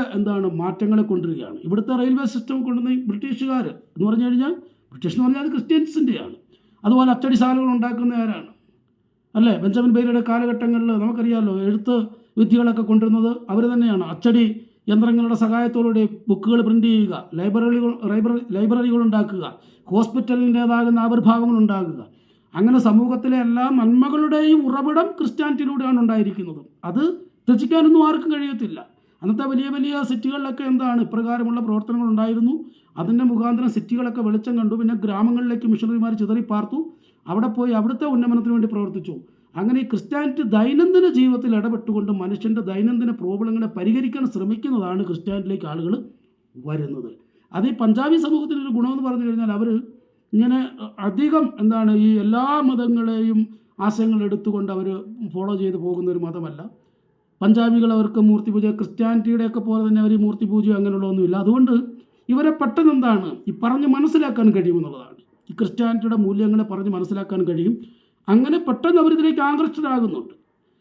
[SPEAKER 1] മാറ്റങ്ങളെ കൊണ്ടുവരികയാണ്. ഇവിടുത്തെ റെയിൽവേ സിസ്റ്റം കൊണ്ടുവന്ന ബ്രിട്ടീഷുകാർ എന്ന് പറഞ്ഞു കഴിഞ്ഞാൽ, ബ്രിട്ടീഷ് എന്ന് പറഞ്ഞാൽ അത് ക്രിസ്ത്യൻസിൻ്റെയാണ്. അതുപോലെ അച്ചടിശാലകൾ ഉണ്ടാക്കുന്ന ആരാണ് അല്ലേ? ബെഞ്ചമിൻ ബെയ്ലിയുടെ കാലഘട്ടങ്ങളിൽ നമുക്കറിയാമല്ലോ, എഴുത്ത് വിദ്യകളൊക്കെ കൊണ്ടുവരുന്നത് അവർ തന്നെയാണ്. അച്ചടി യന്ത്രങ്ങളുടെ സഹായത്തോടെ ബുക്കുകൾ പ്രിൻ്റ് ചെയ്യുക, ലൈബ്രറികൾ ഉണ്ടാക്കുക, ഹോസ്പിറ്റലിൻ്റേതാകുന്ന ആവിർഭാവങ്ങൾ ഉണ്ടാക്കുക. അങ്ങനെ സമൂഹത്തിലെ എല്ലാ നന്മകളുടെയും ഉറവിടം ക്രിസ്ത്യാനിറ്റിയിലൂടെയാണ് ഉണ്ടായിരിക്കുന്നത്. അത് ത്യജിക്കാനൊന്നും ആർക്കും കഴിയത്തില്ല. അന്നത്തെ വലിയ വലിയ സിറ്റികളിലൊക്കെ ഇപ്രകാരമുള്ള പ്രവർത്തനങ്ങൾ ഉണ്ടായിരുന്നു. അതിൻ്റെ മുഖാന്തരം സിറ്റികളൊക്കെ വെളിച്ചം കണ്ടു. പിന്നെ ഗ്രാമങ്ങളിലേക്ക് മിഷണറിമാർ ചിതറി പാർത്തു. അവിടെ പോയി അവിടുത്തെ ഉന്നമനത്തിന് വേണ്ടി പ്രവർത്തിച്ചു. അങ്ങനെ ഈ ക്രിസ്ത്യാനിറ്റി ദൈനംദിന ജീവിതത്തിൽ ഇടപെട്ടുകൊണ്ട് മനുഷ്യൻ്റെ ദൈനംദിന പ്രോബ്ലങ്ങളെ പരിഹരിക്കാൻ ശ്രമിക്കുന്നതാണ് ക്രിസ്ത്യാനിറ്റിയിലേക്ക് ആളുകൾ വരുന്നത്. അത് ഈ പഞ്ചാബി സമൂഹത്തിനൊരു ഗുണമെന്ന് പറഞ്ഞു കഴിഞ്ഞാൽ അവർ ഇങ്ങനെ അധികം ഈ എല്ലാ മതങ്ങളെയും ആശയങ്ങൾ എടുത്തുകൊണ്ട് അവർ ഫോളോ ചെയ്ത് പോകുന്ന ഒരു മതമല്ല. പഞ്ചാബികൾ അവർക്ക് മൂർത്തി പൂജ, ക്രിസ്ത്യാനിറ്റിയുടെയൊക്കെ പോലെ തന്നെ അവർ മൂർത്തി പൂജ അങ്ങനെയുള്ളതൊന്നുമില്ല. അതുകൊണ്ട് ഇവരെ പെട്ടെന്ന് ഈ പറഞ്ഞ് മനസ്സിലാക്കാൻ കഴിയുമെന്നുള്ളതാണ്. ഈ ക്രിസ്ത്യാനിറ്റിയുടെ മൂല്യങ്ങളെ പറഞ്ഞ് മനസ്സിലാക്കാൻ കഴിയും. അങ്ങനെ പെട്ടെന്ന് അവരിതിലേക്ക് ആകർഷകരാകുന്നുണ്ട്.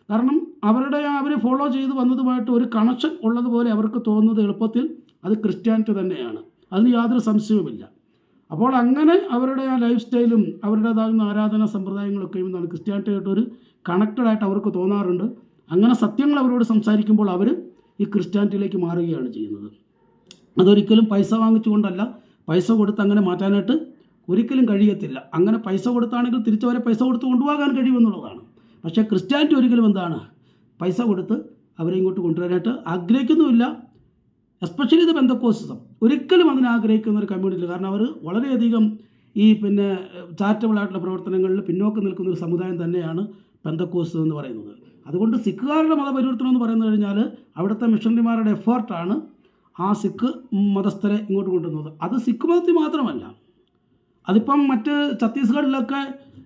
[SPEAKER 1] കാരണം അവർ ഫോളോ ചെയ്ത് വന്നതുമായിട്ട് ഒരു കണക്ഷൻ ഉള്ളതുപോലെ അവർക്ക് തോന്നുന്നത് എളുപ്പത്തിൽ അത് ക്രിസ്ത്യാനിറ്റി തന്നെയാണ്. അതിന് യാതൊരു സംശയവുമില്ല. അപ്പോൾ അങ്ങനെ അവരുടെ ആ ലൈഫ് സ്റ്റൈലും അവരുടേതാകുന്ന ആരാധനാ സമ്പ്രദായങ്ങളൊക്കെയും ക്രിസ്ത്യാനിറ്റിയായിട്ടൊരു കണക്റ്റഡായിട്ട് അവർക്ക് തോന്നാറുണ്ട്. അങ്ങനെ സത്യങ്ങൾ അവരോട് സംസാരിക്കുമ്പോൾ അവർ ഈ ക്രിസ്ത്യാനിറ്റിയിലേക്ക് മാറുകയാണ് ചെയ്യുന്നത്. അതൊരിക്കലും പൈസ വാങ്ങിച്ചുകൊണ്ടല്ല, പൈസ കൊടുത്ത് അങ്ങനെ മാറ്റാനായിട്ട് ഒരിക്കലും കഴിയത്തില്ല. അങ്ങനെ പൈസ കൊടുത്താണെങ്കിൽ തിരിച്ചവരെ പൈസ കൊടുത്ത് കൊണ്ടുപോകാൻ കഴിയുമെന്നുള്ളതാണ്. പക്ഷേ ക്രിസ്ത്യാനിറ്റി ഒരിക്കലും പൈസ കൊടുത്ത് അവരെ ഇങ്ങോട്ട് കൊണ്ടുവരാനായിട്ട് ആഗ്രഹിക്കുന്നുമില്ല. എസ്പെഷ്യലി ഇത് പെന്തക്കോസ്റ്റിസം ഒരിക്കലും അതിനെ ആഗ്രഹിക്കുന്ന ഒരു കമ്മ്യൂണിറ്റി. കാരണം അവർ വളരെയധികം ഈ ചാരിറ്റബിൾ ആയിട്ടുള്ള പ്രവർത്തനങ്ങളിൽ പിന്നോക്കം നിൽക്കുന്ന ഒരു സമുദായം തന്നെയാണ് പെന്തക്കോസ്റ്റിസം എന്ന് പറയുന്നത്. അതുകൊണ്ട് സിഖുകാരുടെ മതപരിവർത്തനം എന്ന് പറയുന്നത് കഴിഞ്ഞാൽ അവിടുത്തെ മിഷണറിമാരുടെ എഫേർട്ടാണ് ആ സിഖ് മതസ്ഥരെ ഇങ്ങോട്ട് കൊണ്ടുവന്നത്. അത് സിഖ് മതത്തിൽ മാത്രമല്ല, അതിപ്പം മറ്റ് ഛത്തീസ്ഗഡിലൊക്കെ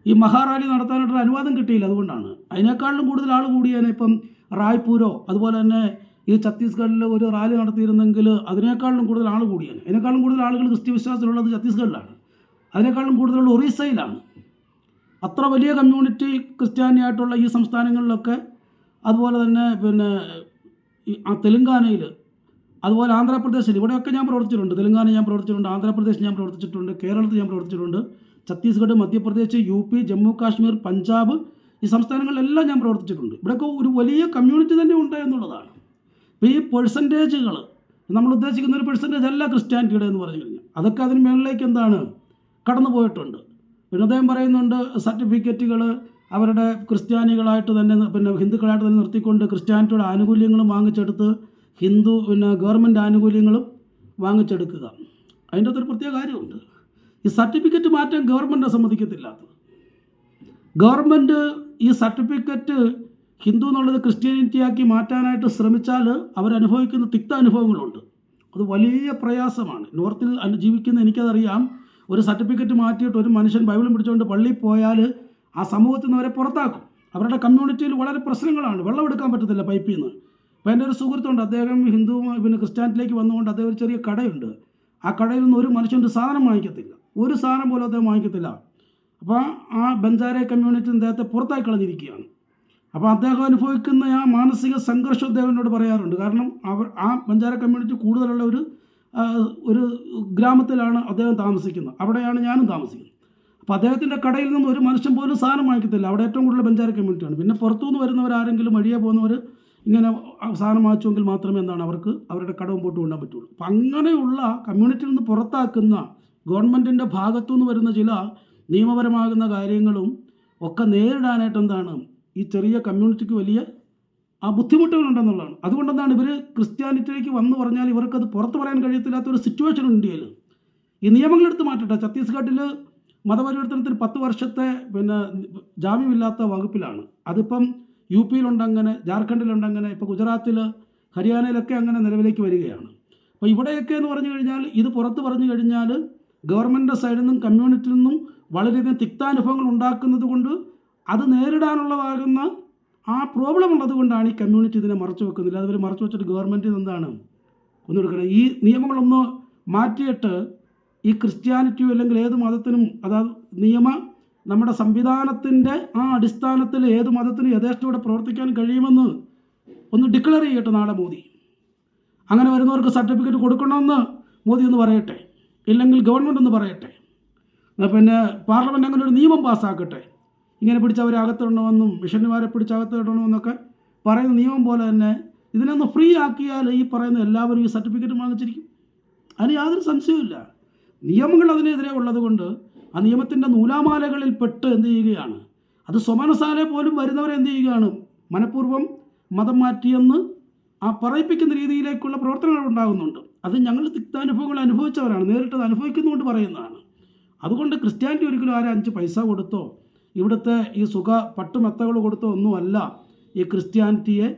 [SPEAKER 1] ഈ മഹാറാലി നടത്താനായിട്ടൊരു അനുവാദം കിട്ടിയില്ല. അതുകൊണ്ടാണ് അതിനേക്കാളിലും കൂടുതൽ ആൾ കൂടിയാണ്. ഇപ്പം റായ്പൂരോ അതുപോലെ തന്നെ ഈ ഛത്തീസ്ഗഡിൽ ഒരു റാലി നടത്തിയിരുന്നെങ്കിൽ അതിനേക്കാളിലും കൂടുതൽ ആൾ കൂടിയാണ്. അതിനേക്കാളും കൂടുതൽ ആളുകൾ ക്രിസ്ത്യ വിശ്വാസത്തിലുള്ളത് ഛത്തീസ്ഗഡിലാണ്. അതിനേക്കാളും കൂടുതലുള്ള ഒറീസയിലാണ്. അത്ര വലിയ കമ്മ്യൂണിറ്റി ക്രിസ്ത്യാനിയായിട്ടുള്ള ഈ സംസ്ഥാനങ്ങളിലൊക്കെ, അതുപോലെ തന്നെ തെലുങ്കാനയിൽ, അതുപോലെ ആന്ധ്രാപ്രദേശിൽ, ഇവിടെയൊക്കെ ഞാൻ പ്രവർത്തിച്ചിട്ടുണ്ട്. തെലുങ്കാന ഞാൻ പ്രവർത്തിച്ചിട്ടുണ്ട്, ആന്ധ്രാപ്രദേശ് ഞാൻ പ്രവർത്തിച്ചിട്ടുണ്ട്, കേരളത്തിൽ ഞാൻ പ്രവർത്തിച്ചിട്ടുണ്ട്, ഛത്തീസ്ഗഡ്, മധ്യപ്രദേശ്, UP, ജമ്മു കാശ്മീർ, പഞ്ചാബ്, ഈ സംസ്ഥാനങ്ങളിലെല്ലാം ഞാൻ പ്രവർത്തിച്ചിട്ടുണ്ട്. ഇവിടെയൊക്കെ ഒരു വലിയ കമ്മ്യൂണിറ്റി തന്നെ ഉണ്ട് എന്നുള്ളതാണ്. അപ്പോൾ ഈ പെർസെൻറ്റേജുകൾ നമ്മൾ ഉദ്ദേശിക്കുന്ന ഒരു പെർസെൻറ്റേജ് അല്ല ക്രിസ്ത്യാനിറ്റിയുടെ എന്ന് പറഞ്ഞു കഴിഞ്ഞാൽ, അതൊക്കെ അതിന് മുകളിലേക്ക് കടന്നു പോയിട്ടുണ്ട്. പിന്നെ അദ്ദേഹം പറയുന്നുണ്ട് സർട്ടിഫിക്കറ്റുകൾ അവരുടെ ക്രിസ്ത്യാനികളായിട്ട് തന്നെ ഹിന്ദുക്കളായിട്ട് തന്നെ നിർത്തിക്കൊണ്ട് ക്രിസ്ത്യാനിറ്റിയുടെ ആനുകൂല്യങ്ങളും വാങ്ങിച്ചെടുത്ത് ഗവൺമെൻറ് ആനുകൂല്യങ്ങളും വാങ്ങിച്ചെടുക്കുക. അതിൻ്റെ അകത്തൊരു പ്രത്യേക കാര്യമുണ്ട്. ഈ സർട്ടിഫിക്കറ്റ് മാറ്റാൻ ഗവൺമെൻറ് സമ്മതിക്കത്തില്ലാത്തത്. ഗവൺമെൻറ് ഈ സർട്ടിഫിക്കറ്റ് ഹിന്ദു എന്നുള്ളത് ക്രിസ്ത്യാനിറ്റിയാക്കി മാറ്റാനായിട്ട് ശ്രമിച്ചാൽ അവരനുഭവിക്കുന്ന തിക്ത അനുഭവങ്ങളുണ്ട്. അത് വലിയ പ്രയാസമാണ്. നോർത്തിൽ ജീവിക്കുന്ന എനിക്കതറിയാം. ഒരു സർട്ടിഫിക്കറ്റ് മാറ്റിയിട്ട് ഒരു മനുഷ്യൻ ബൈബിളും പിടിച്ചുകൊണ്ട് പള്ളിയിൽ പോയാൽ ആ സമൂഹത്തിൽ നിന്ന് അവരെ പുറത്താക്കും. അവരുടെ കമ്മ്യൂണിറ്റിയിൽ വളരെ പ്രശ്നങ്ങളാണ്. വെള്ളം എടുക്കാൻ പറ്റത്തില്ല പൈപ്പിൽ നിന്ന്. അപ്പോൾ എൻ്റെ ഒരു സുഹൃത്തുണ്ട്, അദ്ദേഹം ഹിന്ദു ക്രിസ്ത്യാനിറ്റിയിലേക്ക് വന്നുകൊണ്ട് അദ്ദേഹം ഒരു ചെറിയ കടയുണ്ട്. ആ കടയിൽ നിന്ന് ഒരു മനുഷ്യൻ്റെ സാധനം വാങ്ങിക്കത്തില്ല, ഒരു സാധനം പോലും അദ്ദേഹം വാങ്ങിക്കത്തില്ല. അപ്പോൾ ആ ബഞ്ചാര കമ്മ്യൂണിറ്റി അദ്ദേഹത്തെ പുറത്താക്കി കളഞ്ഞിരിക്കുകയാണ്. അപ്പോൾ അദ്ദേഹം അനുഭവിക്കുന്ന ആ മാനസിക സംഘർഷം അദ്ദേഹത്തിനോട് പറയാറുണ്ട്. കാരണം ആ ബഞ്ചാര കമ്മ്യൂണിറ്റി കൂടുതലുള്ള ഒരു ഗ്രാമത്തിലാണ് അദ്ദേഹം താമസിക്കുന്നത്. അവിടെയാണ് ഞാനും താമസിക്കുന്നത്. അപ്പോൾ അദ്ദേഹത്തിൻ്റെ കടയിൽ നിന്ന് ഒരു മനുഷ്യൻ പോലും സാധനം വാങ്ങിക്കത്തില്ല. അവിടെ ഏറ്റവും കൂടുതൽ ബഞ്ചാര കമ്മ്യൂണിറ്റിയാണ്. പിന്നെ പുറത്തുനിന്ന് വരുന്നവരാരെങ്കിലും വഴിയെ പോകുന്നവർ ഇങ്ങനെ സാധനം വാങ്ങിച്ചുവെങ്കിൽ മാത്രമേ അവർക്ക് അവരുടെ കട മുമ്പോട്ട് കൊണ്ടുപോകാൻ പറ്റുള്ളൂ. അപ്പം അങ്ങനെയുള്ള കമ്മ്യൂണിറ്റിയിൽ നിന്ന് പുറത്താക്കുന്ന ഗവൺമെൻറ്റിൻ്റെ ഭാഗത്തുനിന്ന് വരുന്ന ചില നിയമപരമാകുന്ന കാര്യങ്ങളും ഒക്കെ നേരിടാനായിട്ട് ഈ ചെറിയ കമ്മ്യൂണിറ്റിക്ക് വലിയ ബുദ്ധിമുട്ടുകളുണ്ടെന്നുള്ളതാണ്. അതുകൊണ്ടെന്താണ് ഇവർ ക്രിസ്ത്യാനിറ്റിയിലേക്ക് വന്നു പറഞ്ഞാൽ ഇവർക്കത് പുറത്ത് പറയാൻ കഴിയത്തില്ലാത്തൊരു സിറ്റുവേഷൻ ഇന്ത്യയിൽ. ഈ നിയമങ്ങളെടുത്ത് മാറ്റട്ടെ. ഛത്തീസ്ഗഡിൽ മതപരിവർത്തനത്തിന് 10 വർഷത്തെ ജാമ്യമില്ലാത്ത വകുപ്പിലാണ്. അതിപ്പം UP-യിലുണ്ടങ്ങനെ, ജാർഖണ്ഡിലുണ്ടങ്ങനെ, ഇപ്പോൾ ഗുജറാത്തിൽ, ഹരിയാനയിലൊക്കെ അങ്ങനെ നിലവിലേക്ക് വരികയാണ്. അപ്പോൾ ഇവിടെയൊക്കെ എന്ന് പറഞ്ഞു കഴിഞ്ഞാൽ ഇത് പുറത്ത് പറഞ്ഞു കഴിഞ്ഞാൽ ഗവൺമെൻറ്റിൻ്റെ സൈഡിൽ നിന്നും കമ്മ്യൂണിറ്റിയിൽ നിന്നും വളരെയധികം തിക്താനുഭവങ്ങൾ ഉണ്ടാക്കുന്നത് കൊണ്ട് അത് നേരിടാനുള്ളതാകുന്ന ആ പ്രോബ്ലം ഉള്ളതുകൊണ്ടാണ് ഈ കമ്മ്യൂണിറ്റി ഇതിനെ മറച്ചു വെക്കുന്നില്ല. അതുവരെ മറച്ചു വെച്ചിട്ട് ഗവൺമെൻറ് എന്താണ് ഒന്നും എടുക്കണം. ഈ നിയമങ്ങളൊന്ന് മാറ്റിയിട്ട് ഈ ക്രിസ്ത്യാനിറ്റിയോ അല്ലെങ്കിൽ ഏത് മതത്തിനും, അതായത് നമ്മുടെ സംവിധാനത്തിൻ്റെ ആ അടിസ്ഥാനത്തിൽ ഏത് മതത്തിനും യഥേഷ്ടത്തോടെ പ്രവർത്തിക്കാൻ കഴിയുമെന്ന് ഒന്ന് ഡിക്ലെയർ ചെയ്യട്ടെ നാളെ മോദി. അങ്ങനെ വരുന്നവർക്ക് സർട്ടിഫിക്കറ്റ് കൊടുക്കണമെന്ന് മോദി ഒന്ന് പറയട്ടെ, ഇല്ലെങ്കിൽ ഗവൺമെൻറ് ഒന്ന് പറയട്ടെ. പിന്നെ പാർലമെൻറ്റ് അങ്ങനെ ഒരു നിയമം പാസ്സാക്കട്ടെ. ഇങ്ങനെ പിടിച്ചവരെ അകത്തിടണമെന്നും മിഷന്മാരെ പിടിച്ചകത്തിടണമെന്നൊക്കെ പറയുന്ന നിയമം പോലെ തന്നെ ഇതിനൊന്ന് ഫ്രീ ആക്കിയാൽ ഈ പറയുന്ന എല്ലാവരും ഈ സർട്ടിഫിക്കറ്റ് വാങ്ങിച്ചിരിക്കും. അതിന് യാതൊരു സംശയവുമില്ല. നിയമങ്ങൾ അതിനെതിരെ ഉള്ളതുകൊണ്ട് ആ നിയമത്തിൻ്റെ നൂലാമാലകളിൽ പെട്ട് എന്ത് ചെയ്യുകയാണ്, അത് സ്വമനസാലെ പോലും വരുന്നവരെ എന്ത് ചെയ്യുകയാണ്, മനഃപൂർവ്വം മതം മാറ്റിയെന്ന് പറയിപ്പിക്കുന്ന രീതിയിലേക്കുള്ള പ്രവർത്തനങ്ങൾ ഉണ്ടാകുന്നുണ്ട്. അത് ഞങ്ങൾ തിക്താനുഭവങ്ങൾ അനുഭവിച്ചവരാണ്, നേരിട്ടത് അനുഭവിക്കുന്നുകൊണ്ട് പറയുന്നതാണ്. അതുകൊണ്ട് ക്രിസ്ത്യാനിറ്റി ഒരിക്കലും ആരും 5 പൈസ കൊടുത്തോ ഇവിടുത്തെ ഈ പട്ടുമെത്തകൾ കൊടുത്തോ ഒന്നുമല്ല ഈ ക്രിസ്ത്യാനിറ്റിയെ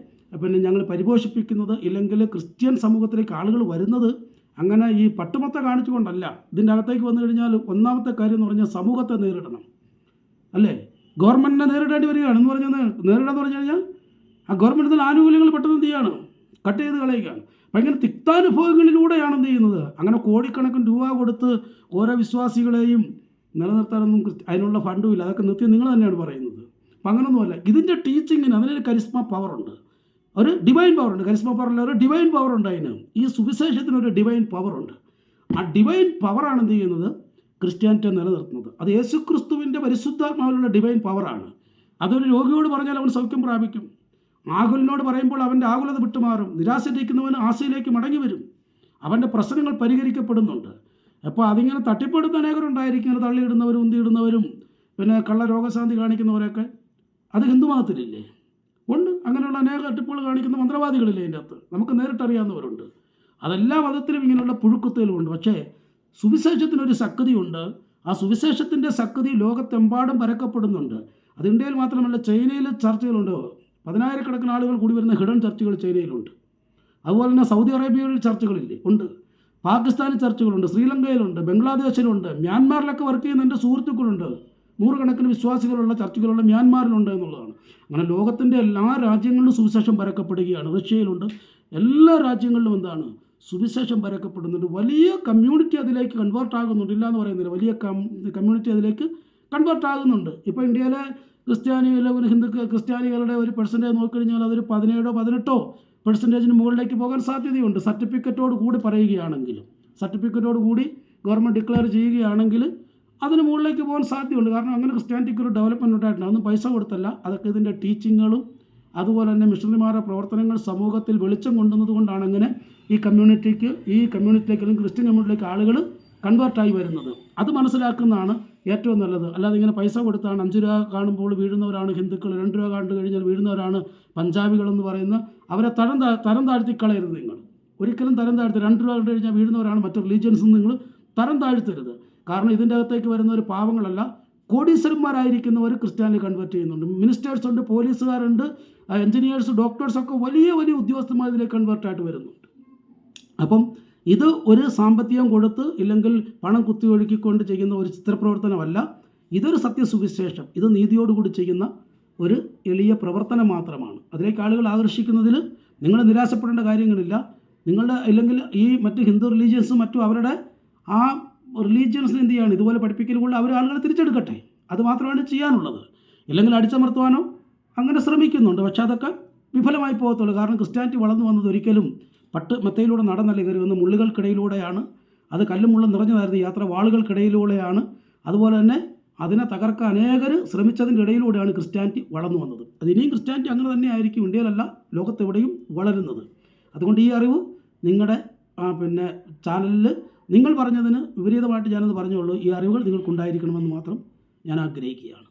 [SPEAKER 1] ഞങ്ങൾ പരിപോഷിപ്പിക്കുന്നത്. ഇല്ലെങ്കിൽ ക്രിസ്ത്യൻ സമൂഹത്തിലേക്ക് ആളുകൾ വരുന്നത് അങ്ങനെ ഈ പട്ടുമെത്ത കാണിച്ചുകൊണ്ടല്ല. ഇതിൻ്റെ അകത്തേക്ക് വന്നു കഴിഞ്ഞാൽ ഒന്നാമത്തെ കാര്യം എന്ന് പറഞ്ഞാൽ സമൂഹത്തെ നേരിടണം, അല്ലേ? ഗവൺമെൻറ്റിനെ നേരിടേണ്ടി വരികയാണ് എന്ന് പറഞ്ഞാൽ നേരിടാന്ന് പറഞ്ഞു കഴിഞ്ഞാൽ ആ ഗവൺമെൻറ്റിന് ആനുകൂല്യങ്ങൾ പെട്ടെന്ന് എന്ത് ചെയ്യാണ്, കട്ട് ചെയ്ത് കളയുകയാണ്. അപ്പം ഇങ്ങനെ തിക്താനുഭവങ്ങളിലൂടെയാണ് എന്ത് ചെയ്യുന്നത്. അങ്ങനെ കോടിക്കണക്കിന് രൂപ കൊടുത്ത് ഓരോ വിശ്വാസികളെയും നിലനിർത്താനൊന്നും അതിനുള്ള ഫണ്ടുമില്ല. അതൊക്കെ നിർത്തി നിങ്ങൾ തന്നെയാണ് പറയുന്നത്. അപ്പം അങ്ങനൊന്നുമല്ല. ഇതിൻ്റെ ടീച്ചിങ്ങിന് അതിനൊരു കരിസ്മ പവറുണ്ട്, ഒരു ഡിവൈൻ പവറുണ്ട്. കരിസ്മ പവറിൽ ഒരു ഡിവൈൻ പവറുണ്ട്. അതിന് ഈ സുവിശേഷത്തിനൊരു ഡിവൈൻ പവറുണ്ട്. ആ ഡിവൈൻ പവറാണ് എന്ത് ചെയ്യുന്നത്, ക്രിസ്ത്യാനിറ്റിയെ നിലനിർത്തുന്നത്. അത് യേശുക്രിസ്തുവിൻ്റെ പരിശുദ്ധാത്മാവിലുള്ള ഡിവൈൻ പവറാണ്. അതൊരു രോഗിയോട് പറഞ്ഞാൽ അവൻ സൗഖ്യം പ്രാപിക്കും. ആകുലിനോട് പറയുമ്പോൾ അവൻ്റെ ആകുലത വിട്ടുമാറും. നിരാശയിലിരിക്കുന്നവന് ആശയിലേക്ക് മടങ്ങി വരും. അവൻ്റെ പ്രശ്നങ്ങൾ പരിഹരിക്കപ്പെടുന്നുണ്ട്. അപ്പോൾ അതിങ്ങനെ തട്ടിപ്പെടുന്ന അനേകരുണ്ടായിരിക്കും. ഇങ്ങനെ തള്ളിയിടുന്നവരും ഉന്തിയിടുന്നവരും കള്ള രോഗശാന്തി കാണിക്കുന്നവരൊക്കെ. അത് ഹിന്ദു മതത്തിലില്ലേ? ഉണ്ട്. അങ്ങനെയുള്ള അനേക തട്ടിപ്പുകൾ കാണിക്കുന്ന മന്ത്രവാദികളില്ലേ അതിൻ്റെ അകത്ത്? നമുക്ക് നേരിട്ടറിയാവുന്നവരുണ്ട്. അതെല്ലാ മതത്തിലും ഇങ്ങനെയുള്ള പുഴുക്കുത്തലുമുണ്ട്. പക്ഷേ സുവിശേഷത്തിനൊരു ശക്തിയുണ്ട്. ആ സുവിശേഷത്തിൻ്റെ ശക്തി ലോകത്തെമ്പാടും പരക്കപ്പെടുന്നുണ്ട്. അത് ഇന്ത്യയിൽ മാത്രമല്ല, ചൈനയിൽ ചർച്ചുകളുണ്ട്. 10,000-കണക്കിന് ആളുകൾ കൂടി വരുന്ന ഹിഡൻ ചർച്ചുകൾ ചൈനയിലുണ്ട്. അതുപോലെ തന്നെ സൗദി അറേബ്യയിൽ ചർച്ചുകളില്ലേ? ഉണ്ട്. പാകിസ്ഥാനിൽ ചർച്ചുകളുണ്ട്, ശ്രീലങ്കയിലുണ്ട്, ബംഗ്ലാദേശിലുണ്ട്, മ്യാൻമാറിലൊക്കെ വർക്ക് ചെയ്യുന്ന എൻ്റെ സുഹൃത്തുക്കളുണ്ട്. 100 കണക്കിന് വിശ്വാസികളുള്ള ചർച്ചുകളുള്ള മ്യാൻമാറിലുണ്ട് എന്നുള്ളതാണ്. അങ്ങനെ ലോകത്തിൻ്റെ എല്ലാ രാജ്യങ്ങളിലും സുവിശേഷം പരക്കപ്പെടുകയാണ്. റഷ്യയിലുണ്ട്. എല്ലാ രാജ്യങ്ങളിലും എന്താണ്, സുവിശേഷം പരക്കപ്പെടുന്നുണ്ട്. വലിയ കമ്മ്യൂണിറ്റി അതിലേക്ക് കൺവേർട്ട് ആകുന്നുണ്ട്. ഇല്ല എന്ന് പറയുന്നില്ല, വലിയ കമ്മ്യൂണിറ്റി അതിലേക്ക് കൺവേർട്ട് ആകുന്നുണ്ട്. ഇപ്പോൾ ഇന്ത്യയിലെ ക്രിസ്ത്യാനികളുടെ ഒരു പെർസെൻറ്റേജ് നോക്കിക്കഴിഞ്ഞാൽ അതൊരു 17-18% മുകളിലേക്ക് പോകാൻ സാധ്യതയുണ്ട്. സർട്ടിഫിക്കറ്റോട് കൂടി പറയുകയാണെങ്കിൽ, സർട്ടിഫിക്കറ്റോട് കൂടി ഗവൺമെൻറ് ഡിക്ലെയർ ചെയ്യുകയാണെങ്കിൽ അതിന് മുകളിലേക്ക് പോകാൻ സാധ്യതയുണ്ട്. കാരണം അങ്ങനെ ക്രിസ്ത്യാനിറ്റിക്ക് ഒരു ഡെവലപ്മെൻറ്റ് ഉണ്ടായിട്ടുണ്ട്. അതൊന്നും പൈസ കൊടുത്തല്ല. അതൊക്കെ ഇതിൻ്റെ ടീച്ചിങ്ങുകളും അതുപോലെ തന്നെ മിഷണറിമാരുടെ പ്രവർത്തനങ്ങൾ സമൂഹത്തിൽ വെളിച്ചം കൊണ്ടുവന്നത് കൊണ്ടാണ് അങ്ങനെ ഈ കമ്മ്യൂണിറ്റിയിലേക്ക് അല്ലെങ്കിൽ ക്രിസ്ത്യൻ കമ്മ്യൂണിറ്റിയിലേക്ക് ആളുകൾ കൺവേർട്ടായി വരുന്നത്. അത് മനസ്സിലാക്കുന്നതാണ് ഏറ്റവും നല്ലത്. അല്ലാതെ ഇങ്ങനെ പൈസ കൊടുത്താണ് 5 രൂപ കാണുമ്പോൾ വീഴുന്നവരാണ് ഹിന്ദുക്കൾ, 2 രൂപ കണ്ടു കഴിഞ്ഞാൽ വീഴുന്നവരാണ് പഞ്ചാബികളെന്ന് പറയുന്ന അവരെ തരം താഴ്ത്തി കളയരുത്. നിങ്ങൾ ഒരിക്കലും തരം താഴ്ത്തി 2 രൂപ കണ്ടു കഴിഞ്ഞാൽ വീഴുന്നവരാണ് മറ്റു റിലീജിയൻസ് നിങ്ങൾ തരം താഴ്ത്തരുത്. കാരണം ഇതിൻ്റെ അകത്തേക്ക് വരുന്നവർ പാവങ്ങളല്ല, കോടീശ്വരന്മാരായിരിക്കുന്നവർ ക്രിസ്ത്യാനിൽ കൺവേർട്ട് ചെയ്യുന്നുണ്ട്. മിനിസ്റ്റേഴ്സ് ഉണ്ട്, പോലീസുകാരുണ്ട്, എഞ്ചിനീയേഴ്സ്, ഡോക്ടേഴ്സൊക്കെ വലിയ വലിയ ഉദ്യോഗസ്ഥന്മാർ ഇതിലേക്ക് കൺവേർട്ടായിട്ട് വരുന്നുണ്ട്. അപ്പം ഇത് ഒരു സാമ്പത്തികം കൊടുത്ത് ഇല്ലെങ്കിൽ പണം കുത്തിയൊഴുക്കിക്കൊണ്ട് ചെയ്യുന്ന ഒരു ചിത്രപ്രവർത്തനമല്ല. ഇതൊരു സത്യസുവിശേഷം, ഇത് നീതിയോടുകൂടി ചെയ്യുന്ന ഒരു എളിയ പ്രവർത്തനം മാത്രമാണ്. അതിലേക്ക് ആളുകൾ ആകർഷിക്കുന്നതിൽ നിങ്ങൾ നിരാശപ്പെടേണ്ട കാര്യങ്ങളില്ല. ഇല്ലെങ്കിൽ ഈ മറ്റ് ഹിന്ദു റിലീജിയൻസും മറ്റും അവരുടെ ആ റിലീജിയൻസിന് എന്ത് ചെയ്യാണ്, ഇതുപോലെ പഠിപ്പിക്കലുകൊണ്ട് അവർ ആളുകളെ തിരിച്ചെടുക്കട്ടെ. അത് മാത്രമാണ് ചെയ്യാനുള്ളത്. ഇല്ലെങ്കിൽ അടിച്ചമർത്തുവാനോ അങ്ങനെ ശ്രമിക്കുന്നുണ്ട്. പക്ഷെ അതൊക്കെ വിഫലമായി പോകത്തുള്ളൂ. കാരണം ക്രിസ്ത്യാനിറ്റി വളർന്നു വന്നത് ഒരിക്കലും മെത്തയിലൂടെ നടന്നല്ല കയറി വന്ന് മുള്ളുകൾക്കിടയിലൂടെയാണ്. അത് കല്ലും മുള്ളും നിറഞ്ഞതായിരുന്നു യാത്ര, വാളുകൾക്കിടയിലൂടെയാണ്. അതുപോലെ തന്നെ അതിനെ തകർക്കാൻ അനേകർ ശ്രമിച്ചതിൻ്റെ ഇടയിലൂടെയാണ് ക്രിസ്ത്യാനിറ്റി വളർന്നു വന്നത്. അത് ഇനിയും ക്രിസ്ത്യാനിറ്റി അങ്ങനെ തന്നെ ആയിരിക്കും, ഇന്ത്യയിലല്ല ലോകത്തെവിടെയും വളരുന്നത്. അതുകൊണ്ട് ഈ അറിവ് നിങ്ങളുടെ ചാനലിൽ നിങ്ങൾ പറഞ്ഞതിന് വിപരീതമായിട്ട് ഞാനത് പറഞ്ഞുള്ളൂ. ഈ അറിവുകൾ നിങ്ങൾക്കുണ്ടായിരിക്കണമെന്ന് മാത്രം ഞാൻ ആഗ്രഹിക്കുകയാണ്.